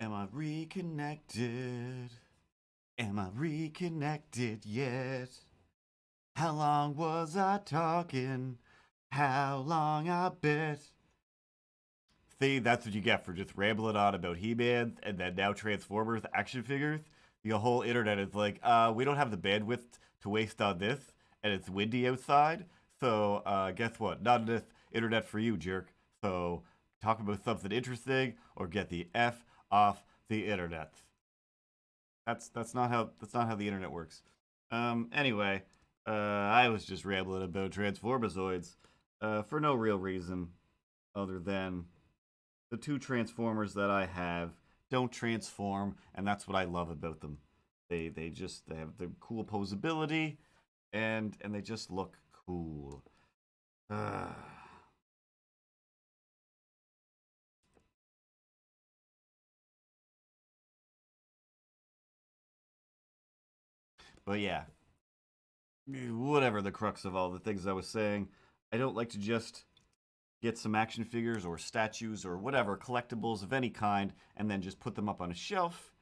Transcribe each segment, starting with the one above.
Am I reconnected? Am I reconnected yet? How long was I talking? How long I bet? See, that's what you get for just rambling on about He-Man and then now Transformers action figures. The whole internet is like, we don't have the bandwidth to waste on this, and it's windy outside. So, guess what? Not enough internet for you, jerk. So, talk about something interesting or get the F off the internet. That's not how the internet works. Anyway, I was just rambling about Transformazoids for no real reason other than the two Transformers that I have don't transform, and that's what I love about them. They have the cool posability, and they just look cool. Uh, but yeah, whatever the crux of all the things I was saying, I don't like to just get some action figures or statues or whatever collectibles of any kind and then just put them up on a shelf.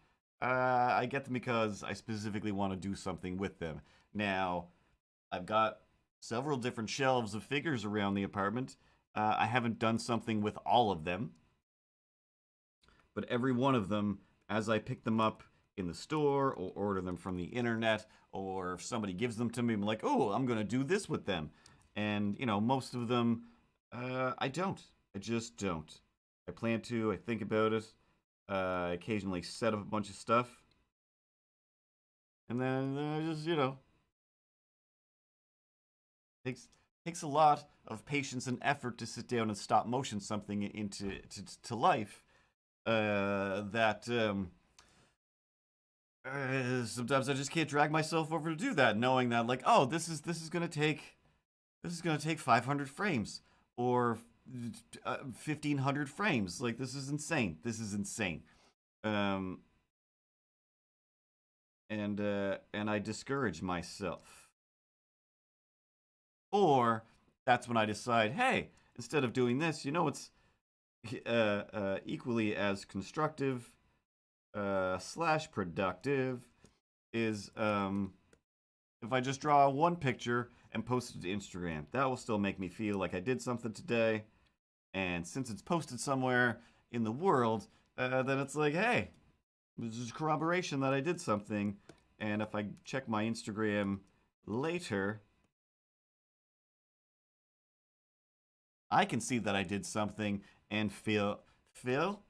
I get them because I specifically want to do something with them. Now, I've got several different shelves of figures around the apartment. I haven't done something with all of them, but every one of them, as I pick them up in the store or order them from the internet, or if somebody gives them to me, I'm like, oh, I'm going to do this with them. And, most of them, I don't. I just don't. I plan to, I think about it, I occasionally set up a bunch of stuff, and then just, takes takes a lot of patience and effort to sit down and stop motion something into to life that sometimes I just can't drag myself over to do that, knowing that like, oh, this is gonna take 500 frames or 1,500 frames. Like this is insane. This is insane. Um, and I discourage myself. Or that's when I decide, hey, instead of doing this, it's equally as constructive slash productive is if I just draw one picture and post it to Instagram. That will still make me feel like I did something today. And since it's posted somewhere in the world, then it's like, hey, this is corroboration that I did something. And if I check my Instagram later, I can see that I did something and feel fulfilled.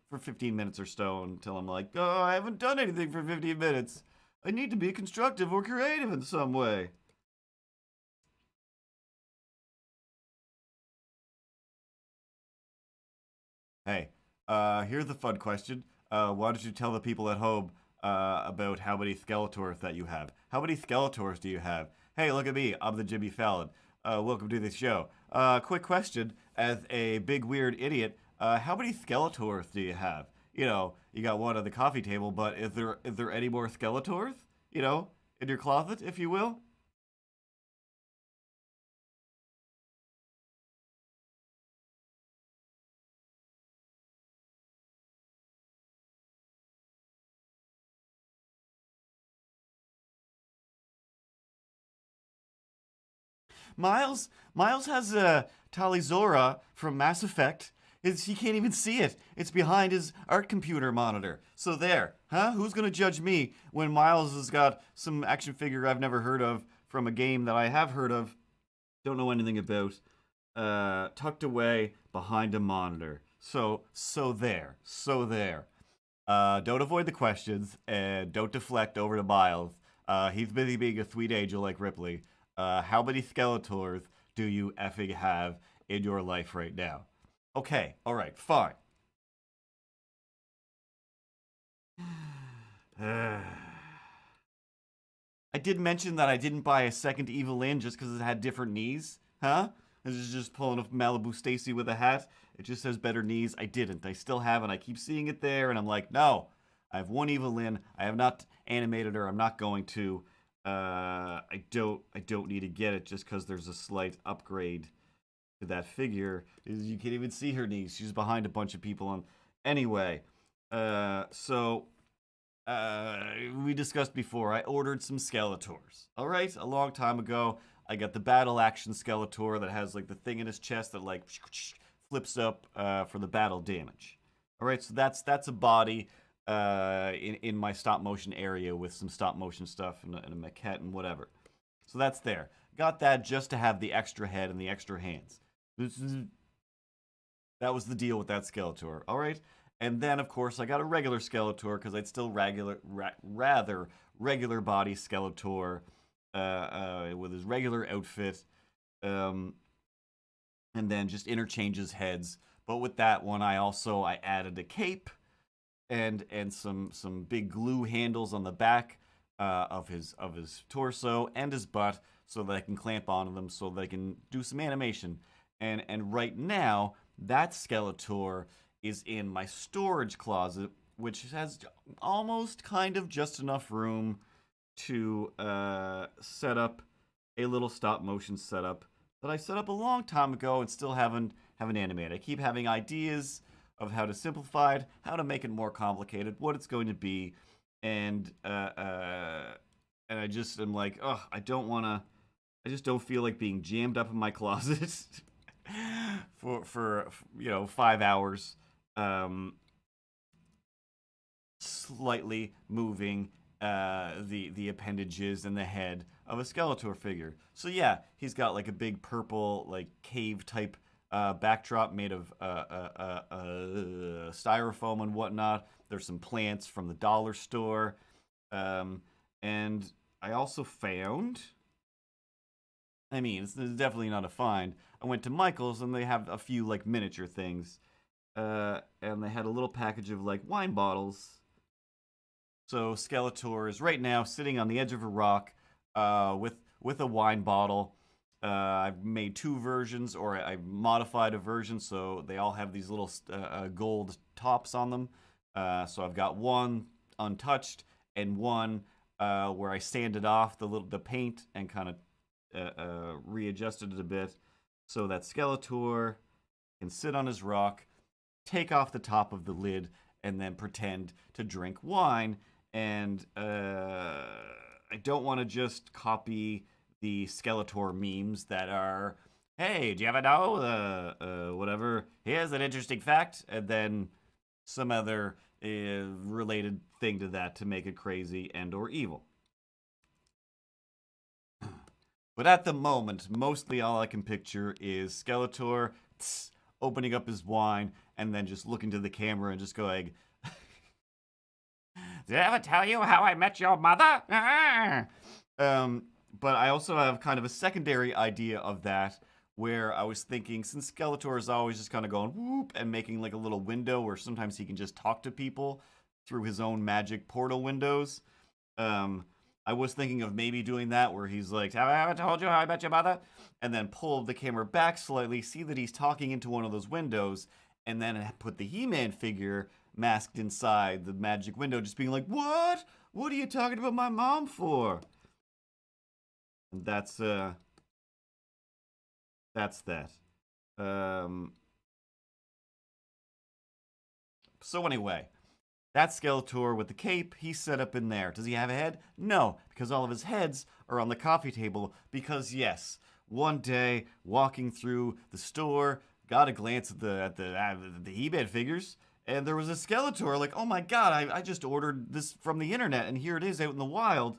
For 15 minutes or so until I'm like, oh, I haven't done anything for 15 minutes. I need to be constructive or creative in some way. Hey, here's the fun question. Why don't you tell the people at home about how many Skeletors that you have? How many Skeletors do you have? Hey, look at me. I'm the Jimmy Fallon. Welcome to the show. Quick question. As a big weird idiot, how many Skeletors do you have? You got one on the coffee table, but is there any more Skeletors? In your closet, if you will? Miles has a Talizora from Mass Effect. He can't even see it. It's behind his art computer monitor. So there, huh? Who's gonna judge me when Miles has got some action figure I've never heard of from a game that I have heard of, don't know anything about, tucked away behind a monitor. So there. Don't avoid the questions and don't deflect over to Miles. He's busy being a sweet angel like Ripley. How many Skeletors do you effing have in your life right now? Okay, all right, fine. I did mention that I didn't buy a second Evil Inn just because it had different knees, huh? This is just pulling a Malibu Stacy with a hat. It just has better knees. I didn't. I still have it. I keep seeing it there, and I'm like, no. I have one Evil Inn. I have not animated her. I'm not going to. I don't need to get it just because there's a slight upgrade to that figure is you can't even see her knees. She's behind a bunch of people. Anyway, so we discussed before. I ordered some Skeletors. All right, a long time ago. I got the battle action Skeletor that has like the thing in his chest that like flips up for the battle damage. All right, so that's a body in my stop motion area with some stop motion stuff and a maquette and whatever. So that's there. Got that just to have the extra head and the extra hands. That was the deal with that Skeletor. All right. And then, of course, I got a regular Skeletor because I'd still rather regular body Skeletor with his regular outfit, and then just interchanges heads. But with that one, I added a cape and some big glue handles on the back of his torso and his butt, so that I can clamp onto them, so that I can do some animation. And right now, that Skeletor is in my storage closet, which has almost kind of just enough room to set up a little stop motion setup that I set up a long time ago and still haven't animated. I keep having ideas of how to simplify it, how to make it more complicated, what it's going to be, and I just am like, oh, I just don't feel like being jammed up in my closet for 5 hours, slightly moving the appendages and the head of a Skeletor figure. So yeah, he's got like a big purple like cave type backdrop made of styrofoam and whatnot. There's some plants from the dollar store, and I also found. I mean, it's definitely not a find. I went to Michael's and they have a few like miniature things, and they had a little package of like wine bottles. So Skeletor is right now sitting on the edge of a rock with a wine bottle. I've made two versions, or I modified a version, so they all have these little gold tops on them. So I've got one untouched and one where I sanded off the paint and kind of readjusted it a bit, so that Skeletor can sit on his rock, take off the top of the lid, and then pretend to drink wine. And I don't want to just copy the Skeletor memes that are, hey, do you ever know, whatever, here's an interesting fact, and then some other related thing to that to make it crazy and or evil. But at the moment, mostly all I can picture is Skeletor opening up his wine and then just looking to the camera and just going, did I ever tell you how I met your mother? But I also have kind of a secondary idea of that, where I was thinking, since Skeletor is always just kind of going whoop and making like a little window where sometimes he can just talk to people through his own magic portal windows, I was thinking of maybe doing that where he's like, have I ever told you how I met your mother? And then pull the camera back slightly, see that he's talking into one of those windows, and then put the He-Man figure masked inside the magic window, just being like, what? What are you talking about my mom for? And that's that. So anyway, that Skeletor with the cape, he's set up in there. Does he have a head? No, because all of his heads are on the coffee table. Because yes, one day walking through the store, got a glance at the He-Man figures, and there was a Skeletor. Like, oh my god, I just ordered this from the internet, and here it is out in the wild.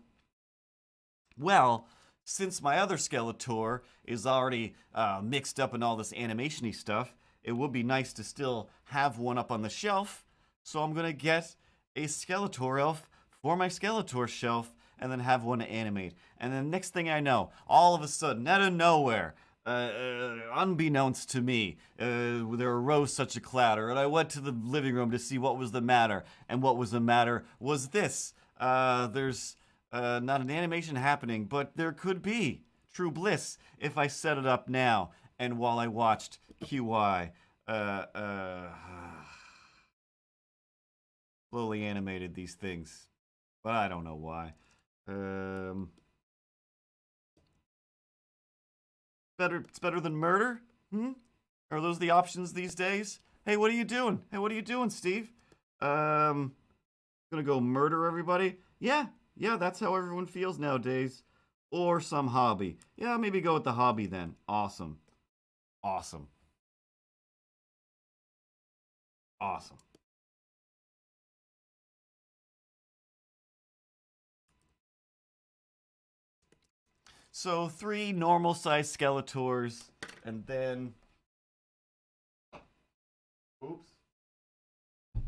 Well, since my other Skeletor is already mixed up in all this animation-y stuff, it would be nice to still have one up on the shelf. So I'm going to get a Skeletor elf for my Skeletor shelf and then have one to animate. And then next thing I know, all of a sudden, out of nowhere, unbeknownst to me, there arose such a clatter. And I went to the living room to see what was the matter. And what was the matter was this. There's not an animation happening, but there could be true bliss if I set it up now. And while I watched QI, slowly animated these things, but I don't know why. It's better than murder. Hmm? Are those the options these days? Hey, what are you doing? Hey, what are you doing, Steve? Um, gonna go murder everybody? Yeah, yeah, that's how everyone feels nowadays. Or some hobby. Yeah, maybe go with the hobby then. Awesome. Awesome. Awesome. So, three normal sized skeletors, and then. Oops. I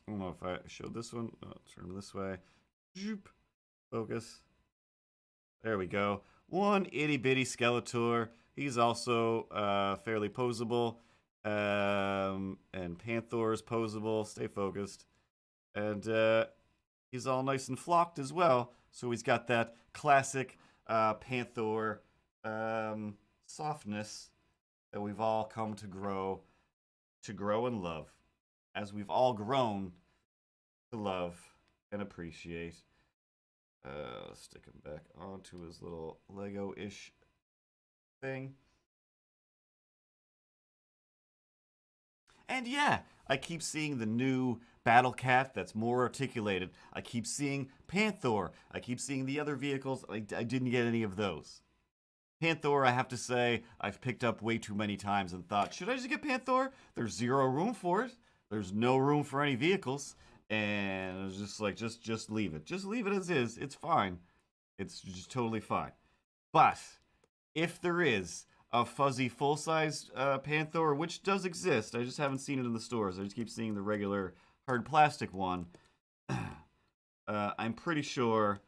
don't know if I showed this one. Oh, turn this way. Zoop. Focus. There we go. One itty bitty Skeletor. He's also fairly posable. And Panther is posable. Stay focused. And he's all nice and flocked as well. So he's got that classic Panther softness that we've all come to grow and love, as we've all grown to love and appreciate. Let's stick him back onto his little Lego-ish thing. And yeah, I keep seeing the new Battle Cat that's more articulated. I keep seeing Panther. I keep seeing the other vehicles. I didn't get any of those. Panther, I have to say, I've picked up way too many times and thought, should I just get Panther? There's zero room for it. There's no room for any vehicles. And I was just like, just leave it. Just leave it as is. It's fine. It's just totally fine. But if there is a fuzzy full-size Panther, which does exist, I just haven't seen it in the stores. I just keep seeing the regular hard plastic one. I'm pretty sure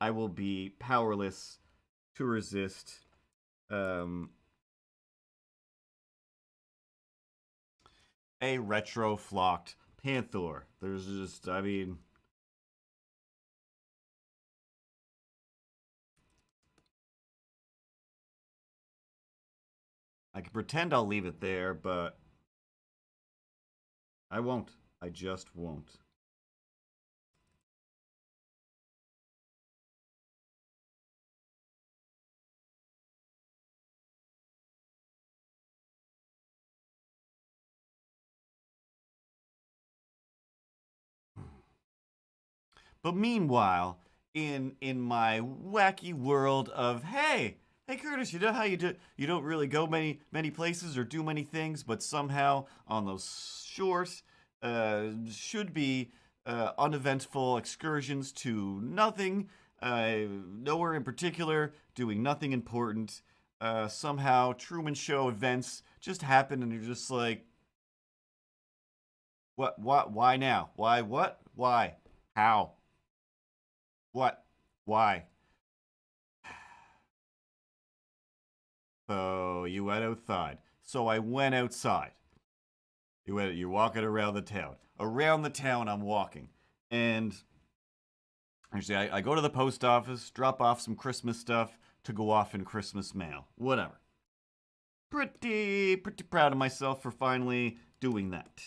I will be powerless to resist a retro flocked Panther. There's just, I mean, I can pretend I'll leave it there, but I won't. I just won't. But meanwhile, in my wacky world of hey Curtis, you know how you don't really go many places or do many things, but somehow on those short, should be uneventful excursions to nothing, nowhere in particular, doing nothing important. Somehow Truman Show events just happen, and you're just like, what, why now? Why, what, why, how? What? Why? So you went outside. So I went outside. You're walking around the town. Around the town, I'm walking. And actually, I go to the post office, drop off some Christmas stuff to go off in Christmas mail. Whatever. Pretty proud of myself for finally doing that.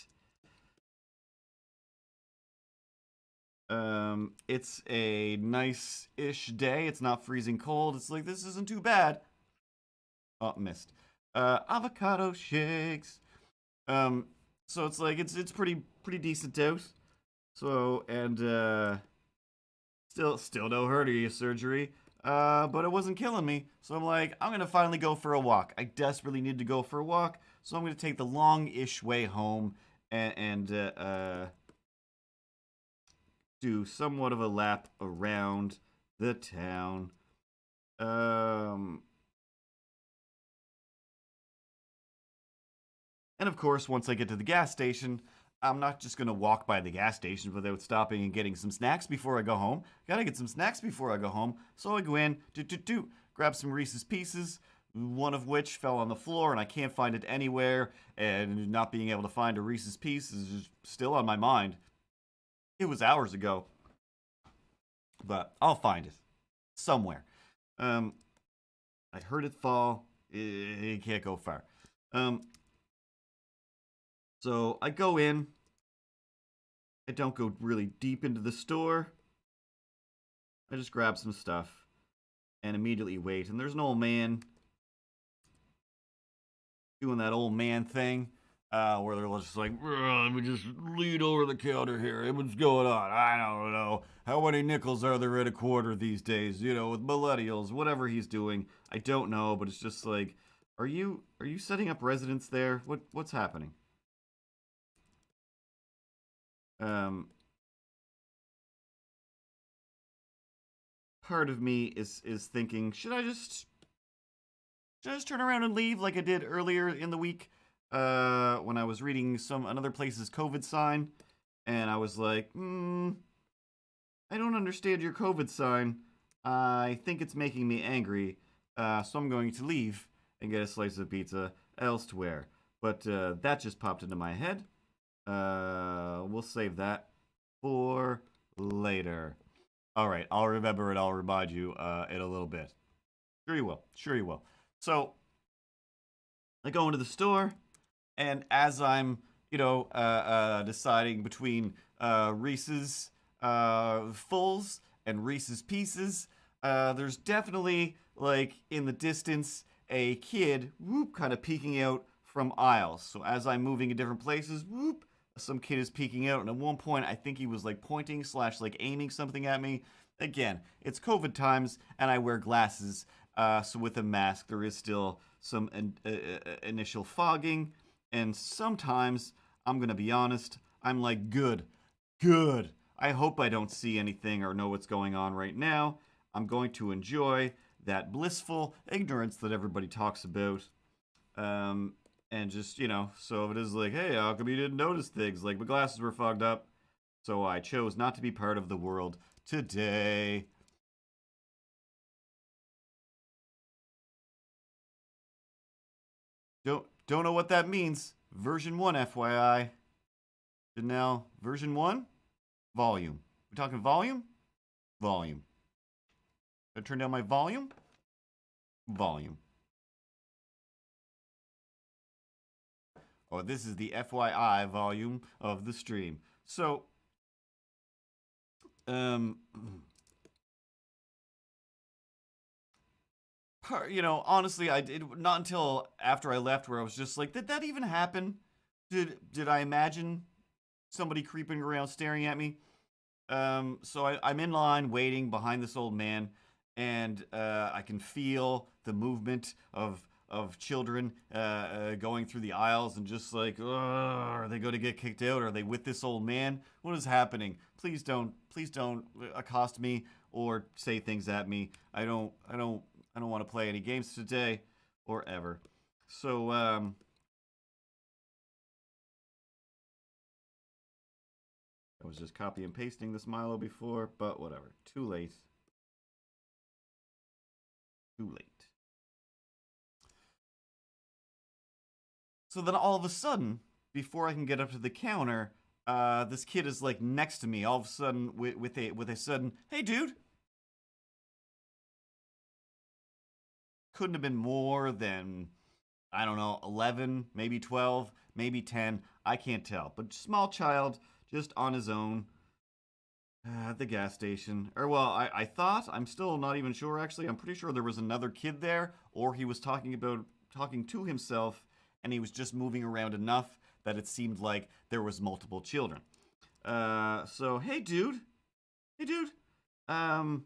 It's a nice-ish day. It's not freezing cold. It's like, this isn't too bad. Oh, missed. Avocado shakes. Um, so it's like it's pretty decent dose. So and still no hernia surgery. But it wasn't killing me. So I'm like, I'm gonna finally go for a walk. I desperately need to go for a walk. So I'm gonna take the long-ish way home and do somewhat of a lap around the town. Um, And of course, once I get to the gas station, I'm not just gonna walk by the gas station without stopping and getting some snacks before I go home. Gotta get some snacks before I go home. So I go in, grab some Reese's Pieces, one of which fell on the floor and I can't find it anywhere. And not being able to find a Reese's Piece is still on my mind. It was hours ago, but I'll find it somewhere. Um, I heard it fall. It can't go far. Um, so I go in. I don't go really deep into the store. I just grab some stuff. and immediately wait. And there's an old man doing that old man thing, where they're just like, let me just lean over the counter here. Hey, what's going on? I don't know. How many nickels are there in a quarter these days? You know, with millennials, whatever he's doing, I don't know. But it's just like, are you setting up residence there? What's happening? Part of me is thinking, should I just turn around and leave like I did earlier in the week, when I was reading another place's COVID sign, and I was like, I don't understand your COVID sign. I think it's making me angry, so I'm going to leave and get a slice of pizza elsewhere. But that just popped into my head. We'll save that for later. All right, I'll remember and I'll remind you in a little bit. Sure you will. Sure you will. So I go into the store, and as I'm, deciding between Reese's Fulls and Reese's Pieces, there's definitely, like, in the distance, a kid, kind of peeking out from aisles. So as I'm moving in different places, some kid is peeking out, and at one point, I think he was, like, pointing / like aiming something at me. Again, it's COVID times, and I wear glasses, so with a mask, there is still some initial fogging, and sometimes, I'm gonna be honest, I'm like, good. I hope I don't see anything or know what's going on right now. I'm going to enjoy that blissful ignorance that everybody talks about. And just, so if it is like, hey, how come you didn't notice things? Like, my glasses were fogged up, so I chose not to be part of the world today. Don't know what that means. Version 1, FYI. Now, version 1, volume. We talking volume? Volume. Did I turn down my volume? Volume. Oh, this is the FYI volume of the stream. So, honestly, I did not until after I left where I was just like, did that even happen? Did I imagine somebody creeping around staring at me? So I'm in line waiting behind this old man, and I can feel the movement of children going through the aisles, and just like, are they going to get kicked out? Are they with this old man? What is happening? Please don't accost me or say things at me. I don't want to play any games today or ever. So I was just copy and pasting this Milo before, but whatever. Too late. Too late. So then all of a sudden, before I can get up to the counter, this kid is like next to me. All of a sudden, with a sudden, hey dude. Couldn't have been more than, I don't know, 11, maybe 12, maybe 10. I can't tell. But small child, just on his own at the gas station. Or, well, I thought, I'm still not even sure actually. I'm pretty sure there was another kid there, or he was talking to himself, and he was just moving around enough that it seemed like there was multiple children. So, hey dude. Oh.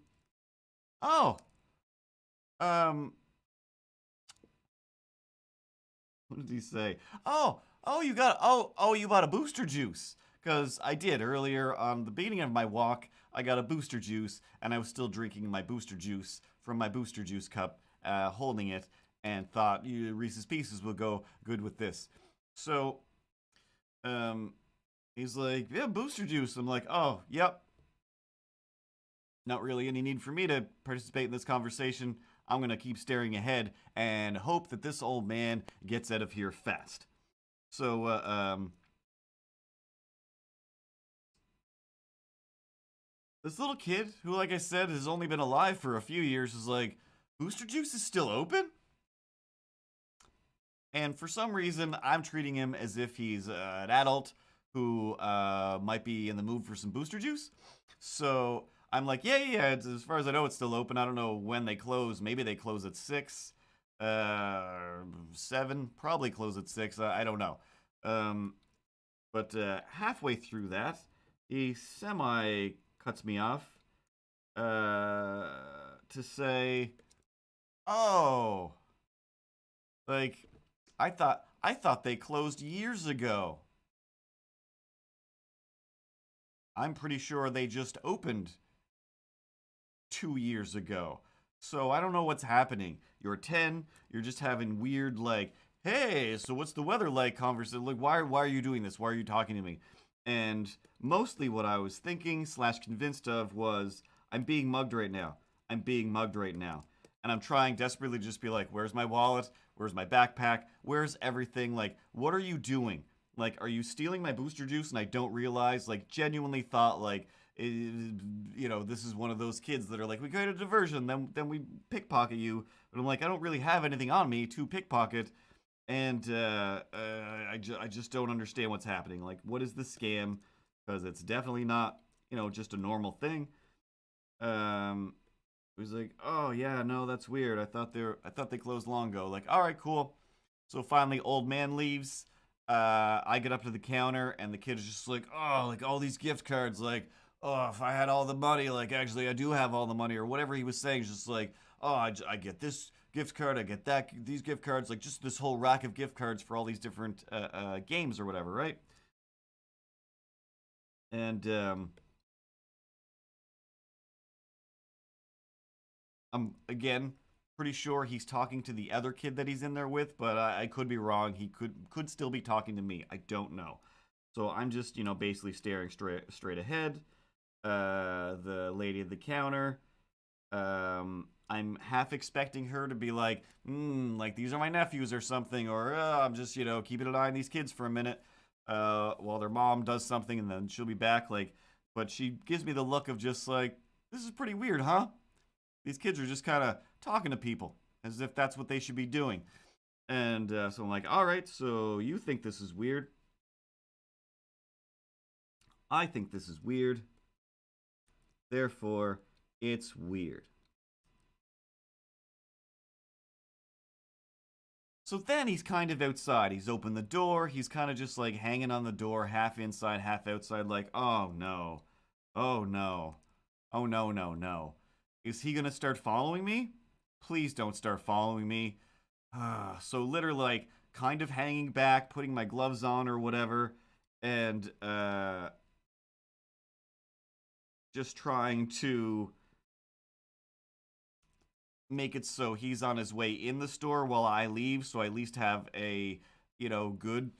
What did he say? You bought a booster juice. Because I did earlier on the beginning of my walk, I got a booster juice, and I was still drinking my booster juice from my booster juice cup, holding it, and thought Reese's Pieces would go good with this. So, he's like, yeah, booster juice. I'm like, oh, yep. Not really any need for me to participate in this conversation. I'm going to keep staring ahead and hope that this old man gets out of here fast. So, this little kid, who, like I said, has only been alive for a few years, is like, booster juice is still open? And for some reason, I'm treating him as if he's an adult who might be in the mood for some booster juice. So I'm like, yeah, yeah, it's, as far as I know, it's still open. I don't know when they close. Maybe they close at 6, 7, probably close at 6. I don't know. Um, but halfway through that, he semi cuts me off to say, "Oh, like I thought they closed years ago. I'm pretty sure they just opened 2 years ago. So I don't know what's happening. You're 10. You're just having weird like, hey, so what's the weather like? Conversation. Like, why are you doing this? Why are you talking to me? And mostly what I was thinking slash convinced of was, I'm being mugged right now. I'm being mugged right now. And I'm trying desperately to just be like, where's my wallet? Where's my backpack? Where's everything? Like, what are you doing? Like, are you stealing my booster juice and I don't realize? Like, genuinely thought like, this is one of those kids that are like, we create a diversion, then we pickpocket you. But I'm like, I don't really have anything on me to pickpocket, and I just don't understand what's happening. Like, what is the scam? Because it's definitely not, just a normal thing. He was like, oh yeah, no, that's weird. I thought they closed long ago. Like, all right, cool. So finally, old man leaves. I get up to the counter, and the kid is just like, oh, like all these gift cards, like, oh, if I had all the money, like, actually, I do have all the money, or whatever he was saying. Just like, oh, I get this gift card, I get these gift cards, like, just this whole rack of gift cards for all these different games or whatever, right? And I'm, again, pretty sure he's talking to the other kid that he's in there with, but I could be wrong. He could still be talking to me. I don't know. So I'm just, basically staring straight ahead. The lady at the counter. I'm half expecting her to be like, like these are my nephews or something, or I'm just, keeping an eye on these kids for a minute, while their mom does something, and then she'll be back. Like, but she gives me the look of just like, this is pretty weird, huh? These kids are just kind of talking to people as if that's what they should be doing. And so I'm like, all right, so you think this is weird? I think this is weird. Therefore, it's weird. So then he's kind of outside. He's opened the door. He's kind of just like hanging on the door, half inside, half outside, like, oh no. Oh no. Oh no, no, no. Is he going to start following me? Please don't start following me. So literally, like, kind of hanging back, putting my gloves on or whatever, and just trying to make it so he's on his way in the store while I leave, so I at least have a, good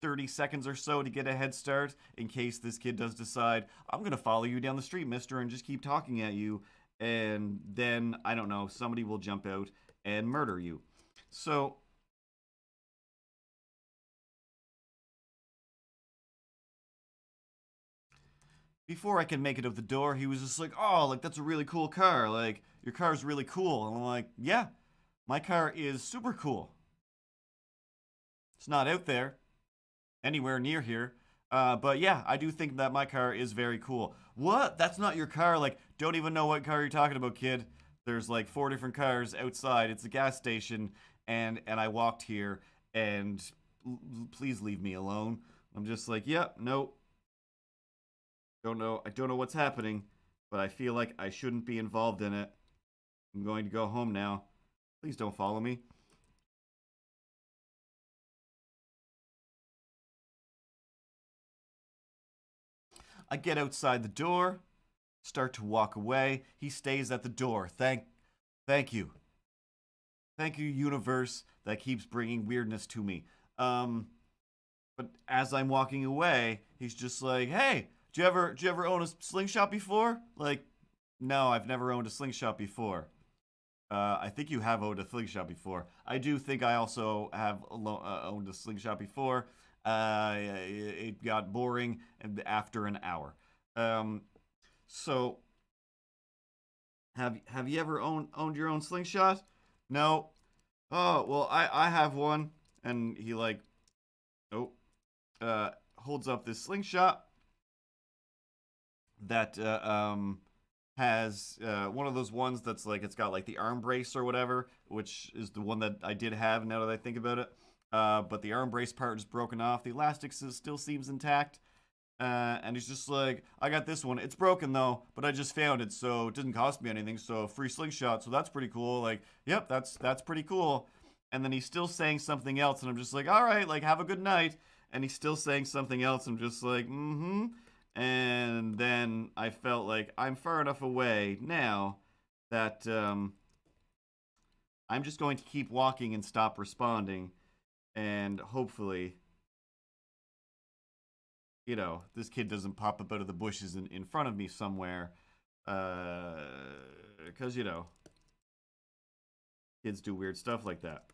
30 seconds or so to get a head start in case this kid does decide, I'm going to follow you down the street, mister, and just keep talking at you. And then, I don't know, somebody will jump out and murder you. So, before I can make it out the door, he was just like, oh, like, that's a really cool car. Like, your car's really cool. And I'm like, yeah, my car is super cool. It's not out there anywhere near here. But yeah, I do think that my car is very cool. What? That's not your car? Like, don't even know what car you're talking about, kid. There's like 4 different cars outside. It's a gas station, and I walked here, and please leave me alone. I'm just like, yep, yeah, no, don't know. I don't know what's happening, but I feel like I shouldn't be involved in it. I'm going to go home now. Please don't follow me. I get outside the door, start to walk away. He stays at the door. Thank you. Thank you, universe, that keeps bringing weirdness to me. But as I'm walking away, he's just like, "Hey, do you ever own a slingshot before?" Like, no, I've never owned a slingshot before. I think you have owned a slingshot before. I do think I also have owned a slingshot before. It got boring after an hour. Um, so have you ever owned your own slingshot? No. Oh well, I have one, and he like, oh, holds up this slingshot that has one of those ones that's like it's got like the arm brace or whatever, which is the one that I did have now that I think about it. But the arm brace part is broken off. The elastic still seems intact. And he's just like, I got this one. It's broken though, but I just found it, so it didn't cost me anything. So free slingshot. So that's pretty cool. Like, yep, that's pretty cool. And then he's still saying something else, and I'm just like, all right, like have a good night. And he's still saying something else. I'm just like, mm-hmm. And then I felt like I'm far enough away now that I'm just going to keep walking and stop responding, and hopefully, this kid doesn't pop up out of the bushes in front of me somewhere. Because, kids do weird stuff like that.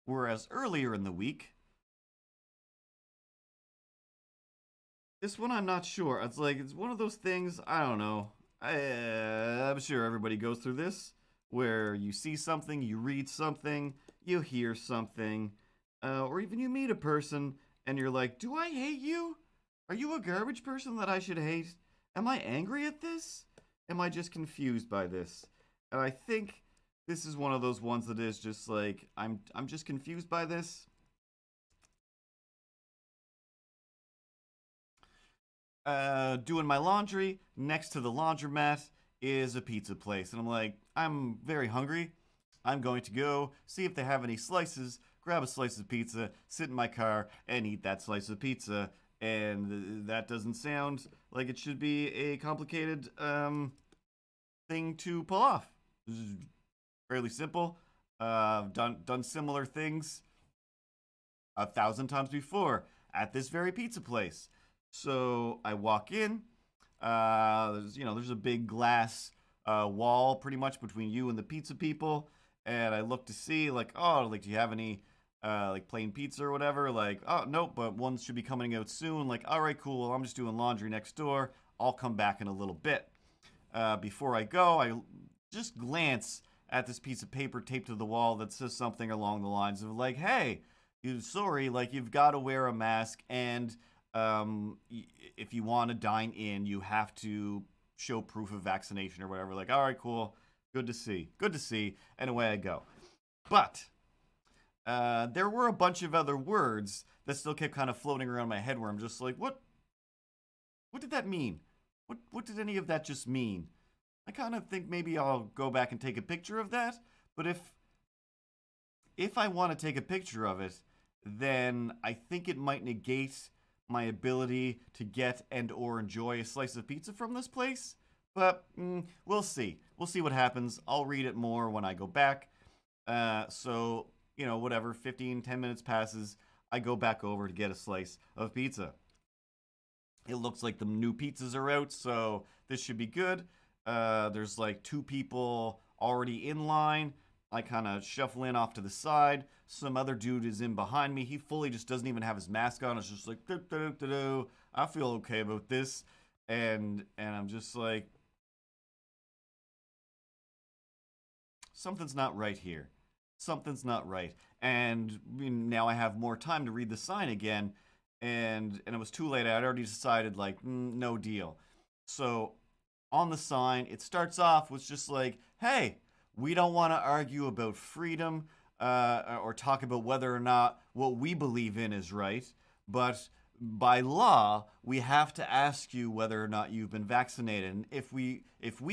Whereas earlier in the week, this one I'm not sure. It's like it's one of those things. I don't know. I'm sure everybody goes through this, where you see something, you read something, you hear something, or even you meet a person and you're like, "Do I hate you? Are you a garbage person that I should hate? Am I angry at this? Am I just confused by this?" And I think this is one of those ones that is just like I'm just confused by this. Doing my laundry. Next to the laundromat is a pizza place. And I'm like, I'm very hungry. I'm going to go see if they have any slices, grab a slice of pizza, sit in my car, and eat that slice of pizza. And that doesn't sound like it should be a complicated thing to pull off. This is fairly simple. Done similar things 1,000 times before at this very pizza place. So I walk in. There's a big glass wall pretty much between you and the pizza people, and I look to see like, oh, like do you have any like plain pizza or whatever? Like, oh nope, but one should be coming out soon. Like, all right, cool. Well, I'm just doing laundry next door. I'll come back in a little bit. Before I go, I just glance at this piece of paper taped to the wall that says something along the lines of like, hey, sorry, like you've got to wear a mask, and if you want to dine in, you have to show proof of vaccination or whatever. Like, all right, cool, good to see, and away I go. But there were a bunch of other words that still kept kind of floating around my head where I'm just like, what did that mean? What did any of that just mean? I kind of think maybe I'll go back and take a picture of that, but if I want to take a picture of it, then I think it might negate my ability to get and or enjoy a slice of pizza from this place. But we'll see. We'll see what happens. I'll read it more when I go back. So, whatever, 10 minutes passes, I go back over to get a slice of pizza. It looks like the new pizzas are out, so this should be good. There's like 2 people already in line. I kind of shuffle in off to the side. Some other dude is in behind me. He fully just doesn't even have his mask on. It's just like, I feel okay about this. And I'm just like, something's not right here. Something's not right. And now I have more time to read the sign again. And it was too late. I had already decided, like, no deal. So on the sign, it starts off with just like, hey, we don't want to argue about freedom or talk about whether or not what we believe in is right, but by law, we have to ask you whether or not you've been vaccinated. And if we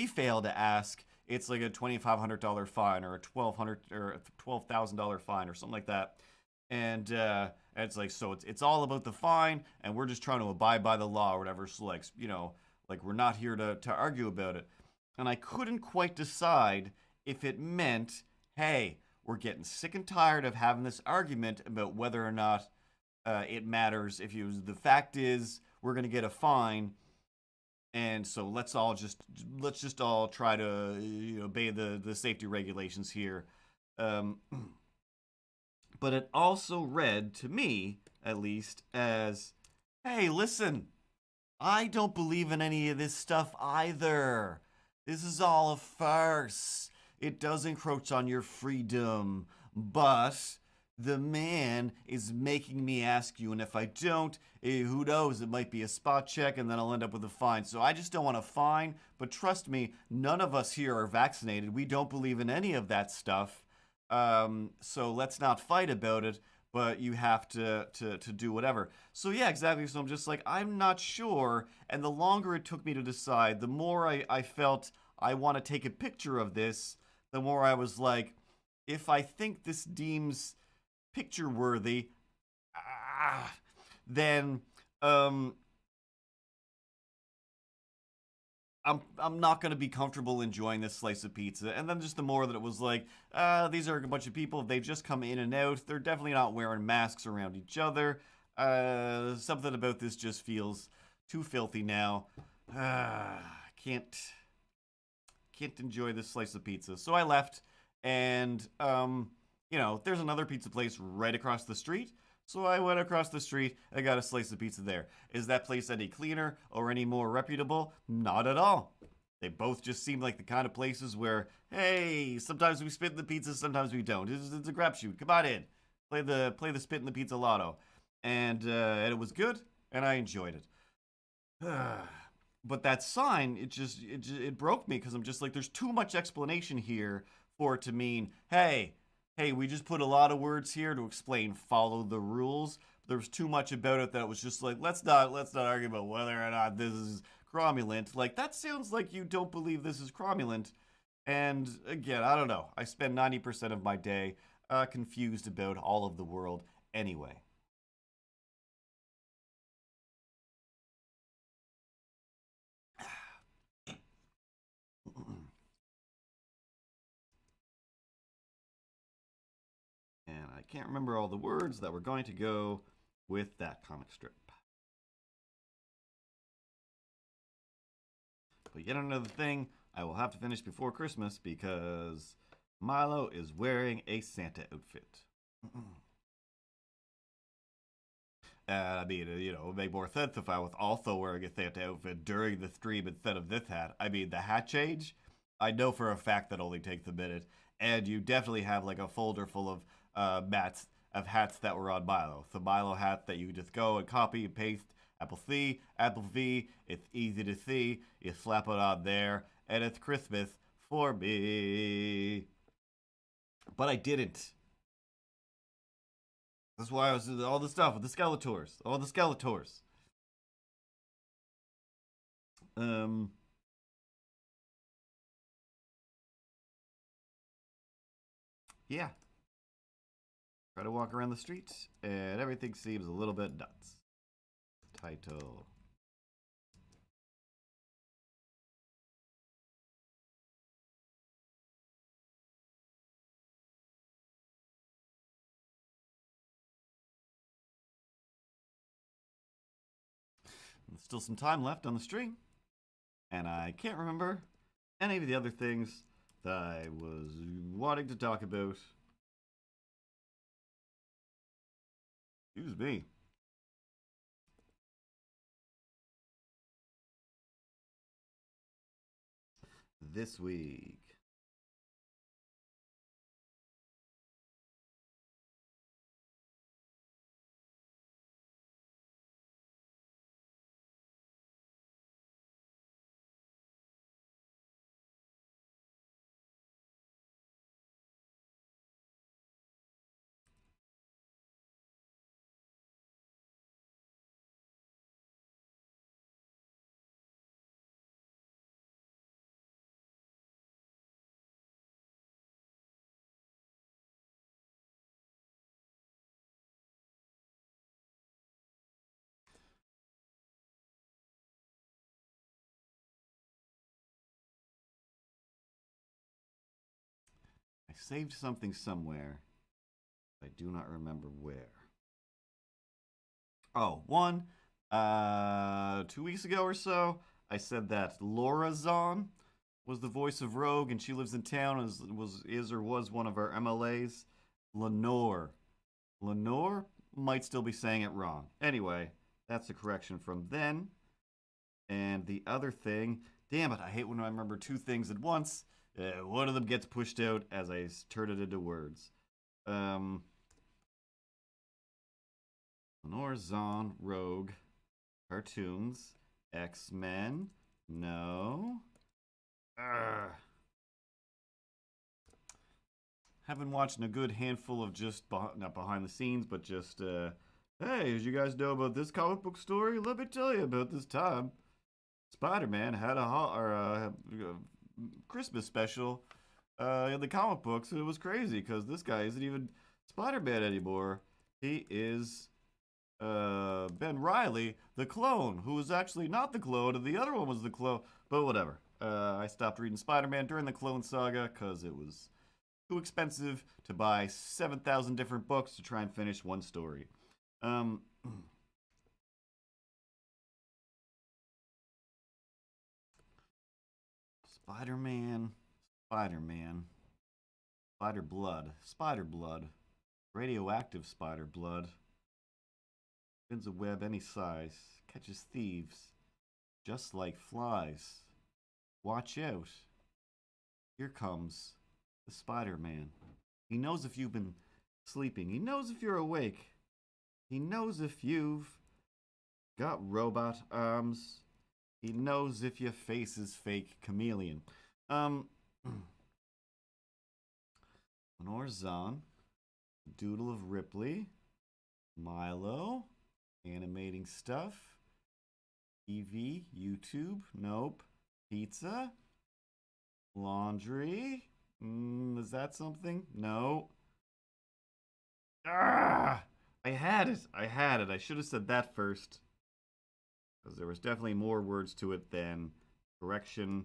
fail to ask, it's like a $2,500 fine or a $12,000 fine or something like that. And it's like, so it's all about the fine, and we're just trying to abide by the law or whatever. So like, like we're not here to argue about it. And I couldn't quite decide if it meant, hey, we're getting sick and tired of having this argument about whether or not it matters. The fact is, we're going to get a fine, and so let's just all try to obey the safety regulations here. But it also read to me at least, as, hey, listen, I don't believe in any of this stuff either. This is all a farce. It does encroach on your freedom, but the man is making me ask you, and if I don't, who knows, it might be a spot check and then I'll end up with a fine. So I just don't want a fine, but trust me, none of us here are vaccinated. We don't believe in any of that stuff. So let's not fight about it, but you have to do whatever. So yeah, exactly. So I'm just like, I'm not sure. And the longer it took me to decide, the more I felt I want to take a picture of this, the more I was like, if I think this deems picture worthy, then I'm not going to be comfortable enjoying this slice of pizza. And then just the more that it was like, these are a bunch of people. They've just come in and out. They're definitely not wearing masks around each other. Something about this just feels too filthy now. Can't enjoy this slice of pizza. So I left, and there's another pizza place right across the street. So I went across the street and got a slice of pizza there. Is that place any cleaner or any more reputable? Not at all. They both just seem like the kind of places where, hey, sometimes we spit in the pizza, sometimes we don't. It's a crapshoot. Come on in. Play the spit in the pizza lotto. And it was good, and I enjoyed it. But that sign, it broke me, because I'm just like, there's too much explanation here for it to mean, hey, we just put a lot of words here to explain follow the rules. There was too much about it that it was just like, let's not argue about whether or not this is cromulent. Like, that sounds like you don't believe this is cromulent. And again, I don't know. I spend 90% of my day confused about all of the world anyway. And I can't remember all the words that were going to go with that comic strip. But yet another thing I will have to finish before Christmas, because Milo is wearing a Santa outfit. I mean, it would make more sense if I was also wearing a Santa outfit during the stream instead of this hat. I mean, the hat change, I know for a fact that only takes a minute. And you definitely have like a folder full of hats that were on Milo. So Milo hats that you just go and copy and paste. Apple C, Apple V, it's easy to see. You slap it on there, and it's Christmas for me. But I didn't. That's why I was doing all the stuff with the skeletors. All the skeletors. Yeah. Try to walk around the streets, and everything seems a little bit nuts. Title. There's still some time left on the stream, and I can't remember any of the other things that I was wanting to talk about. Excuse me. This week. I saved something somewhere. I do not remember where. Oh, 2 weeks ago or so, I said that Laura Zahn was the voice of Rogue, and she lives in town, is or was one of our MLAs. Lenore. might still be saying it wrong. Anyway, that's a correction from then. And the other thing, damn it, I hate when I remember two things at once. One of them gets pushed out as I turn it into words. Norzon, Rogue, cartoons, X-Men, no. Haven't watched a good handful of just, not behind the scenes, but just, hey, did you guys know about this comic book story? Let me tell you about this time. Spider-Man had a Christmas special in the comic books, and it was crazy because this guy isn't even Spider-Man anymore. He is Ben Reilly, the clone, who was actually not the clone, and the other one was the clone. But whatever. I stopped reading Spider-Man during the Clone Saga because it was too expensive to buy 7,000 different books to try and finish one story. Spider-Man, Spider Blood, radioactive spider blood, spins a web any size, catches thieves, just like flies. Watch out. Here comes the Spider-Man. He knows if you've been sleeping. He knows if you're awake. He knows if you've got robot arms. He knows if your face is fake chameleon. Norzon, Doodle of Ripley, Milo, animating stuff, TV, YouTube, nope, pizza, laundry, is that something? No. I had it. I should have said that first. Because there was definitely more words to it than correction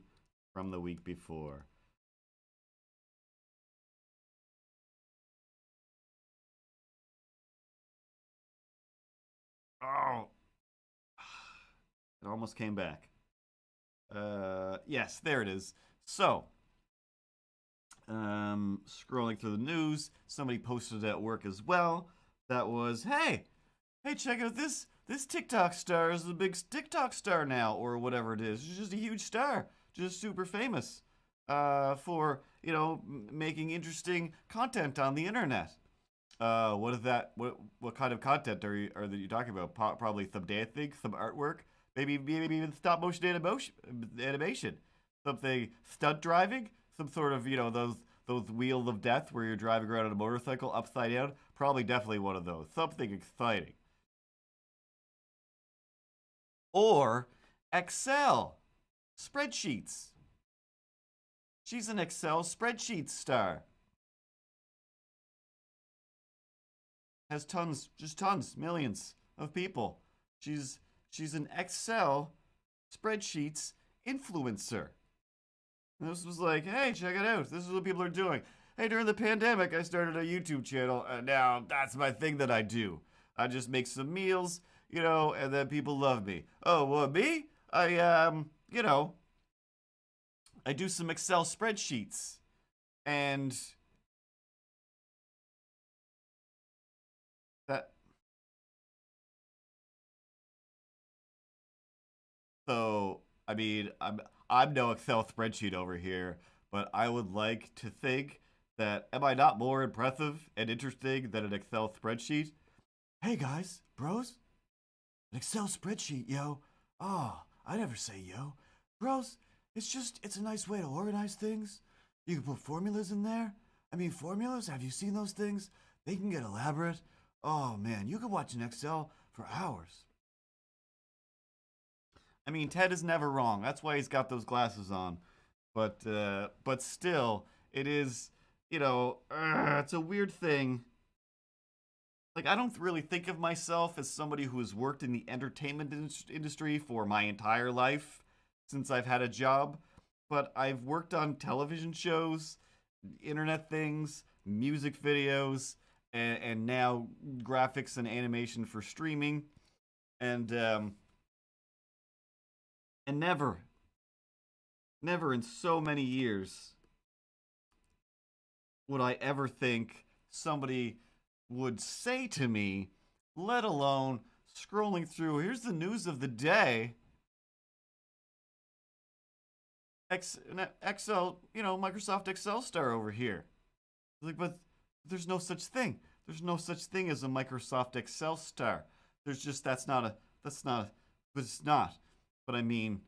from the week before. Oh. It almost came back. Yes, there it is. So, scrolling through the news, somebody posted at work as well. That was, hey, check out this TikTok star is a big TikTok star now, or whatever it is. She's just a huge star, just super famous, for making interesting content on the internet. What is that? What kind of content are you talking about? Probably some dancing, some artwork, maybe even stop motion animation, something stunt driving, some sort of those wheels of death where you're driving around on a motorcycle upside down. Probably definitely one of those. Something exciting. Or Excel spreadsheets. She's an Excel spreadsheets star. Has tons, millions of people. She's an Excel spreadsheets influencer. And this was like, hey, check it out. This is what people are doing. Hey, during the pandemic, I started a YouTube channel, and now that's my thing that I do. I just make some meals, and then people love me. Oh, well, me? I do some Excel spreadsheets. And that. So, I mean, I'm no Excel spreadsheet over here, but I would like to think that am I not more impressive and interesting than an Excel spreadsheet? Hey guys, bros, an Excel spreadsheet, yo. Oh, I never say yo. Bros, it's a nice way to organize things. You can put formulas in there. I mean, formulas, have you seen those things? They can get elaborate. Oh man, you could watch an Excel for hours. I mean, Ted is never wrong. That's why he's got those glasses on. But still, it is, it's a weird thing. Like, I don't really think of myself as somebody who has worked in the entertainment industry for my entire life since I've had a job. But I've worked on television shows, internet things, music videos, and now graphics and animation for streaming. And never in so many years would I ever think somebody would say to me let alone scrolling through. Here's the news of the day. Excel, Microsoft Excel star over here. Like, but there's no such thing. There's no such thing as a Microsoft Excel star. But it's not. But I mean,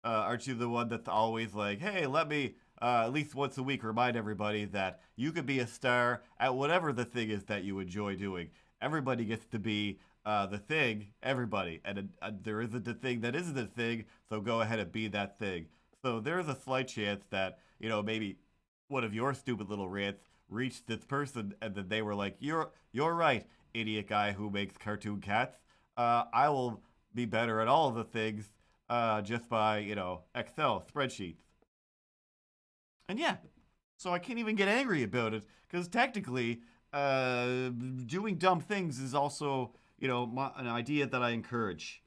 aren't you the one that's always like, hey, let me at least once a week remind everybody that you could be a star at whatever the thing is that you enjoy doing. Everybody gets to be the thing, everybody. And there isn't a thing that isn't a thing, so go ahead and be that thing. So there's a slight chance that, maybe one of your stupid little rants reached this person and then they were like, you're right, idiot guy who makes cartoon cats. I will be better at all of the things just by, Excel spreadsheets. And yeah, so I can't even get angry about it because technically doing dumb things is also, an idea that I encourage.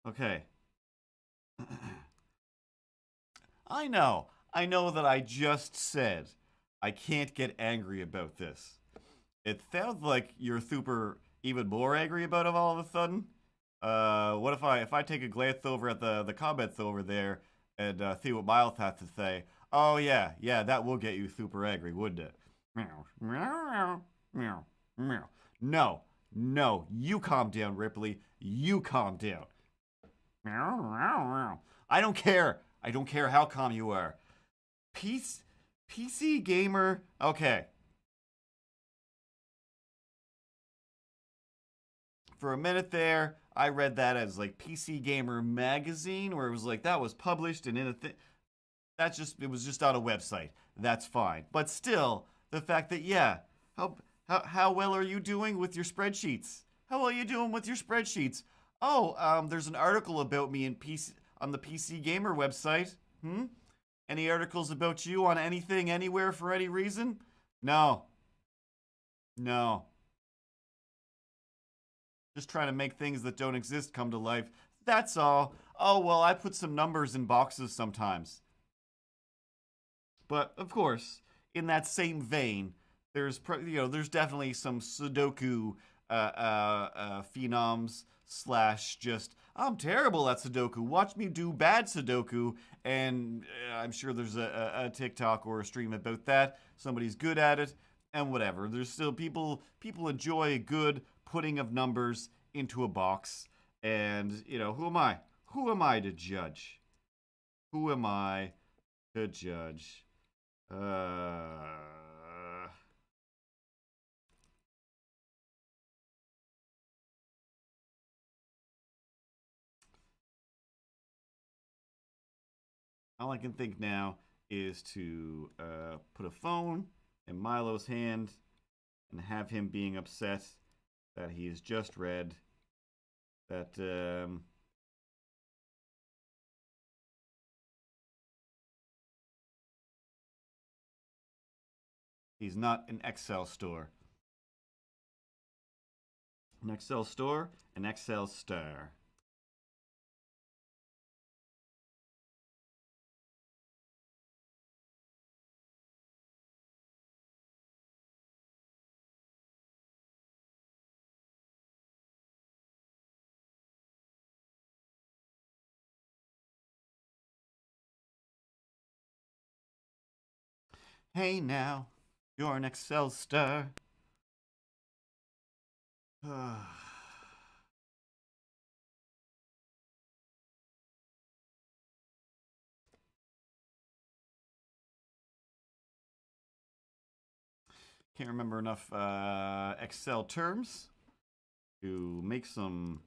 Okay. I know that I just said I can't get angry about this. It sounds like you're super even more angry about it all of a sudden. What if I take a glance over at the comments over there and see what Miles has to say? Oh yeah, that will get you super angry, wouldn't it? Meow, meow, meow, meow. No, you calm down, Ripley. You calm down. Meow, meow, meow. I don't care. I don't care how calm you are. PC gamer. Okay. For a minute there, I read that as like PC Gamer magazine, where it was like that was published and in a thing. It was just on a website. That's fine. But still, the fact that how well are you doing with your spreadsheets? How well are you doing with your spreadsheets? Oh, there's an article about me on the PC Gamer website. Any articles about you on anything, anywhere, for any reason? No. Just trying to make things that don't exist come to life. That's all. Oh, well, I put some numbers in boxes sometimes. But, of course, in that same vein, there's definitely some Sudoku phenoms / just, I'm terrible at Sudoku. Watch me do bad Sudoku. And I'm sure there's a TikTok or a stream about that. Somebody's good at it and whatever. There's still people enjoy a good putting of numbers into a box. And, who am I? Who am I to judge? Who am I to judge? All I can think now is to put a phone in Milo's hand and have him being upset that he has just read that he's not an Excel store. An Excel store, an Excel star. Hey now, you're an Excel star. Can't remember enough Excel terms to make some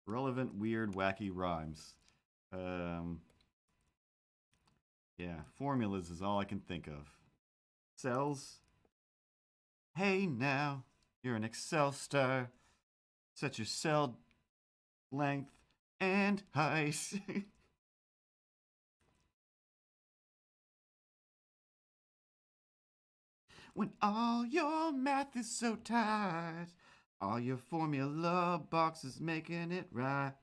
relevant, weird, wacky rhymes. Yeah, formulas is all I can think of. Cells. Hey now, you're an Excel star. Set your cell length and height. When all your math is so tight, all your formula boxes making it right.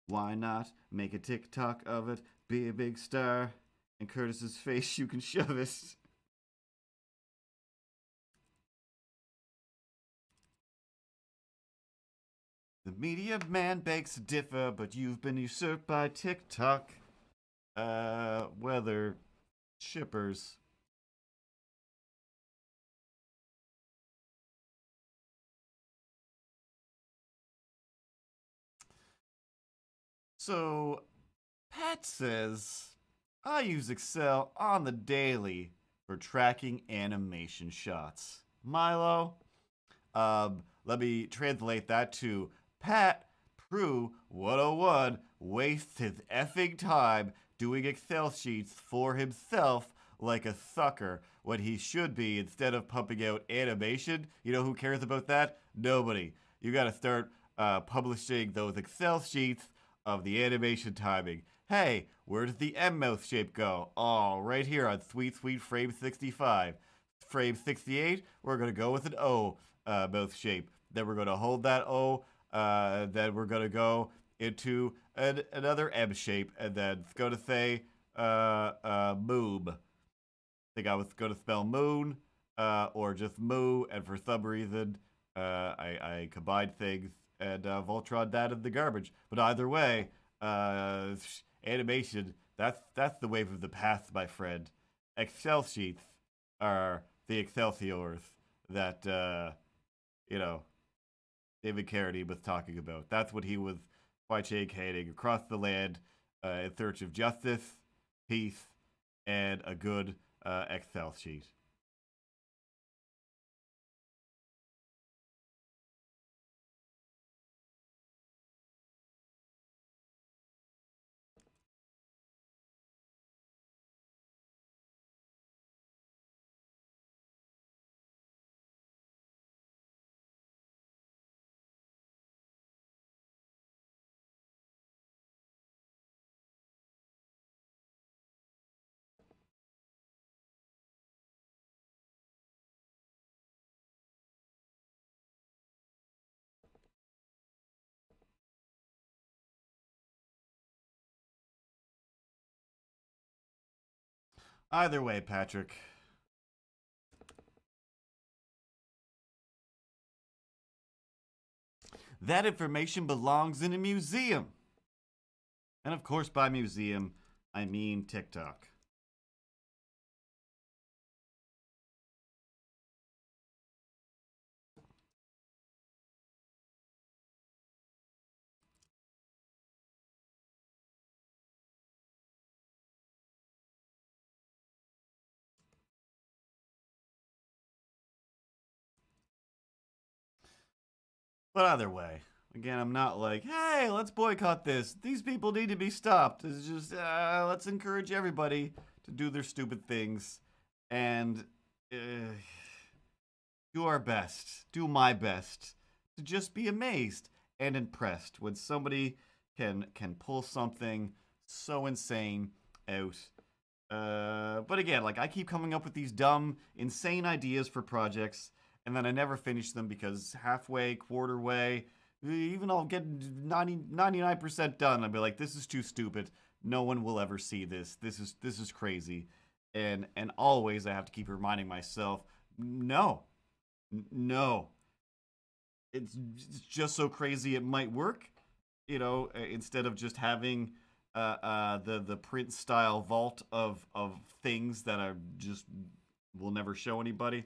Why not make a TikTok of it? Be a big star. In Curtis's face, you can shove it. The media man begs to differ, but you've been usurped by TikTok. Weather shippers. So, Pat says, I use Excel on the daily for tracking animation shots. Milo, let me translate that to Pat Prue 101 wastes his effing time doing Excel sheets for himself like a sucker when he should be instead of pumping out animation. You know who cares about that? Nobody. You gotta start publishing those Excel sheets of the animation timing. Hey, where does the M mouth shape go? Oh, right here on Sweet Sweet Frame 65. Frame 68, we're going to go with an O mouth shape. Then we're going to hold that O. Then we're going to go into another M shape. And then it's going to say moob. I think I was going to spell moon or just moo. And for some reason, I combined things and Voltron that in the garbage. But either way, animation, that's the wave of the past, my friend. Excel sheets are the Excelsiors that, David Carradine was talking about. That's what he was hygienicating across the land in search of justice, peace, and a good Excel sheet. Either way, Patrick, that information belongs in a museum. And of course, by museum, I mean TikTok. But either way, again, I'm not like, hey, let's boycott this. These people need to be stopped. It's just, let's encourage everybody to do their stupid things and uh, do our best, do my best to just be amazed and impressed when somebody can pull something so insane out. But again, like I keep coming up with these dumb, insane ideas for projects, and then I never finish them because halfway, quarter way, even I'll get 99% done. I'll be like, this is too stupid. No one will ever see this. This is crazy. And always I have to keep reminding myself, no, no, it's just so crazy it might work. Instead of just having the print style vault of things that are just will never show anybody.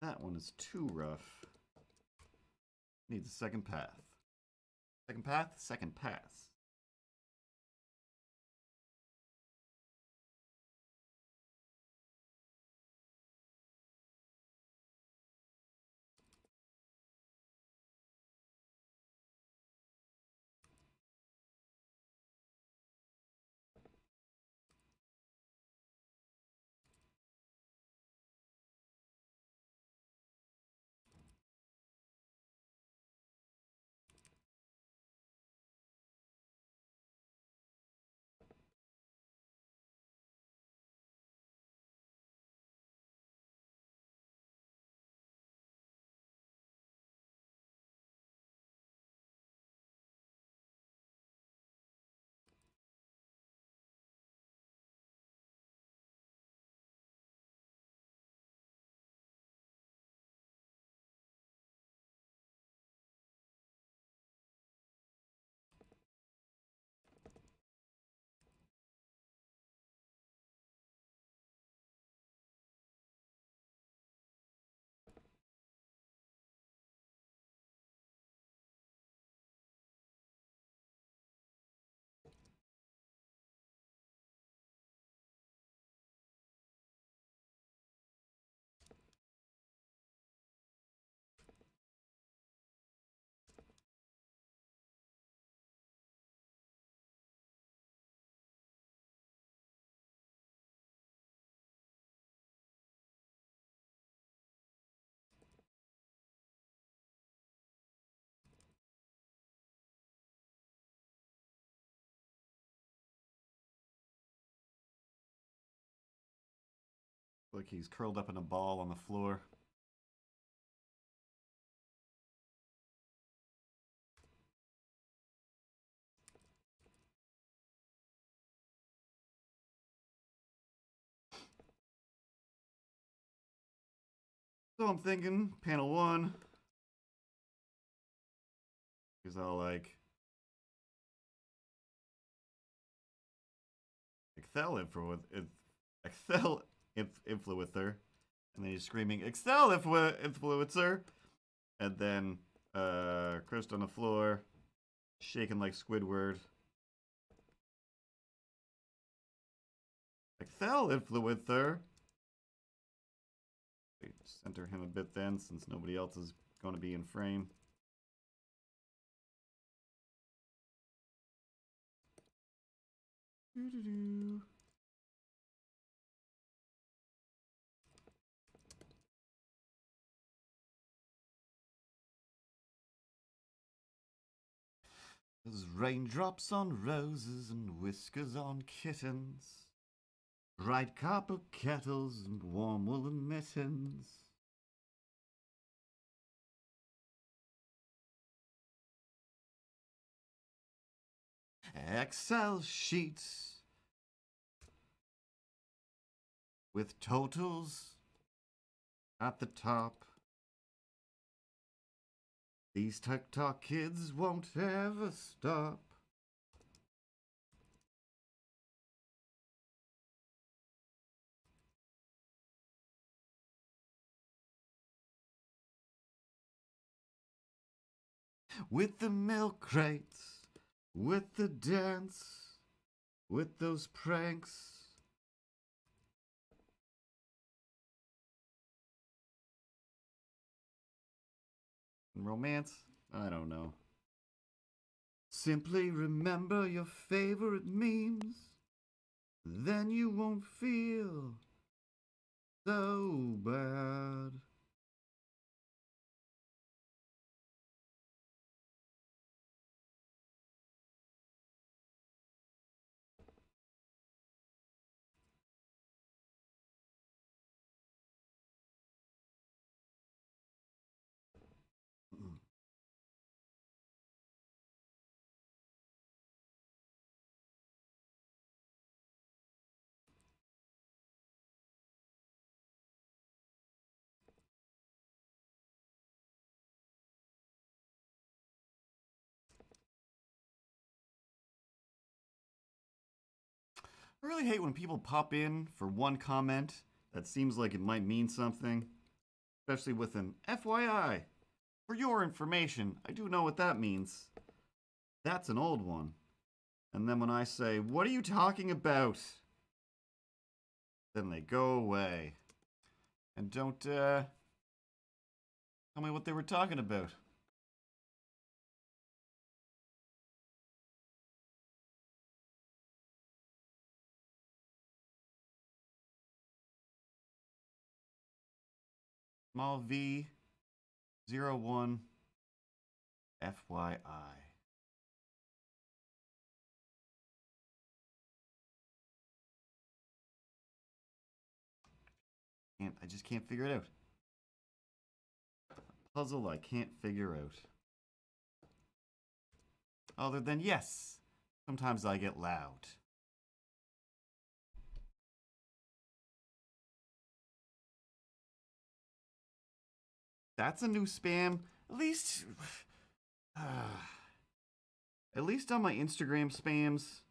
That one is too rough. Needs a second path. Second path, second pass. Like he's curled up in a ball on the floor. So I'm thinking, panel 1. He's all like, Excel influencer. And then he's screaming, Excel influencer. And then Chris on the floor, shaking like Squidward. Excel influencer. Center him a bit then, since nobody else is going to be in frame. Doo-doo-doo. There's raindrops on roses and whiskers on kittens, bright copper kettles and warm woolen mittens. Excel sheets with totals at the top. These TikTok kids won't ever stop. With the milk crates, with the dance, with those pranks. Romance? I don't know. Simply remember your favorite memes, then you won't feel so bad. I really hate when people pop in for one comment that seems like it might mean something, especially with an FYI. For your information, I do know what that means. That's an old one. And then when I say, what are you talking about? Then they go away. And don't tell me what they were talking about. Small v 01 FYI. I just can't figure it out. Puzzle I can't figure out. Other than, yes, sometimes I get loud. That's a new spam. At least on my Instagram spams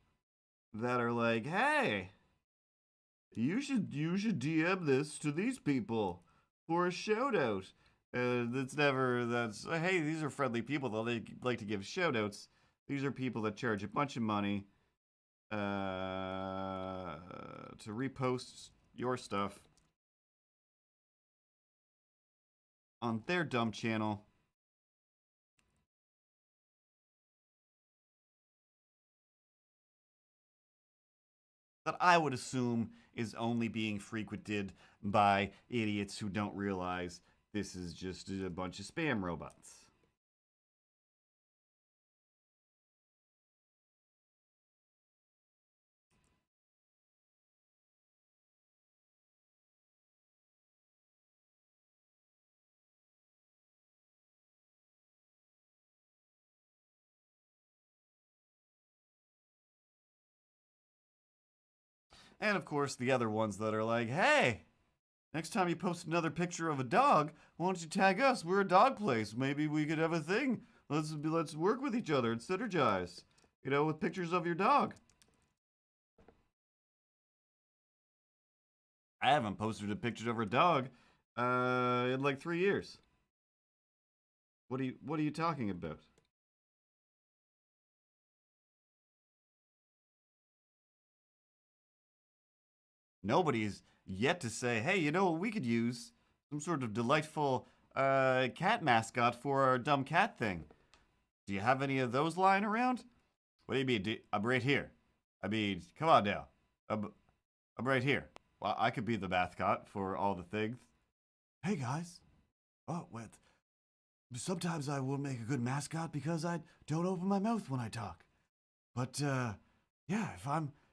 that are like, hey, you should DM this to these people for a shout out. Hey, these are friendly people that they like to give shout outs. These are people that charge a bunch of money to repost your stuff on their dumb channel. That I would assume is only being frequented by idiots who don't realize this is just a bunch of spam robots. And of course, the other ones that are like, hey, next time you post another picture of a dog, why don't you tag us? We're a dog place. Maybe we could have a thing. Let's work with each other and synergize, with pictures of your dog. I haven't posted a picture of a dog in like 3 years. What are you talking about? Nobody's yet to say, hey, you know what we could use? Some sort of delightful cat mascot for our dumb cat thing. Do you have any of those lying around? What do you mean? I'm right here. I mean, come on now. I'm right here. Well, I could be the mascot for all the things. Hey, guys. Oh, what? Sometimes I will make a good mascot because I don't open my mouth when I talk. But, yeah,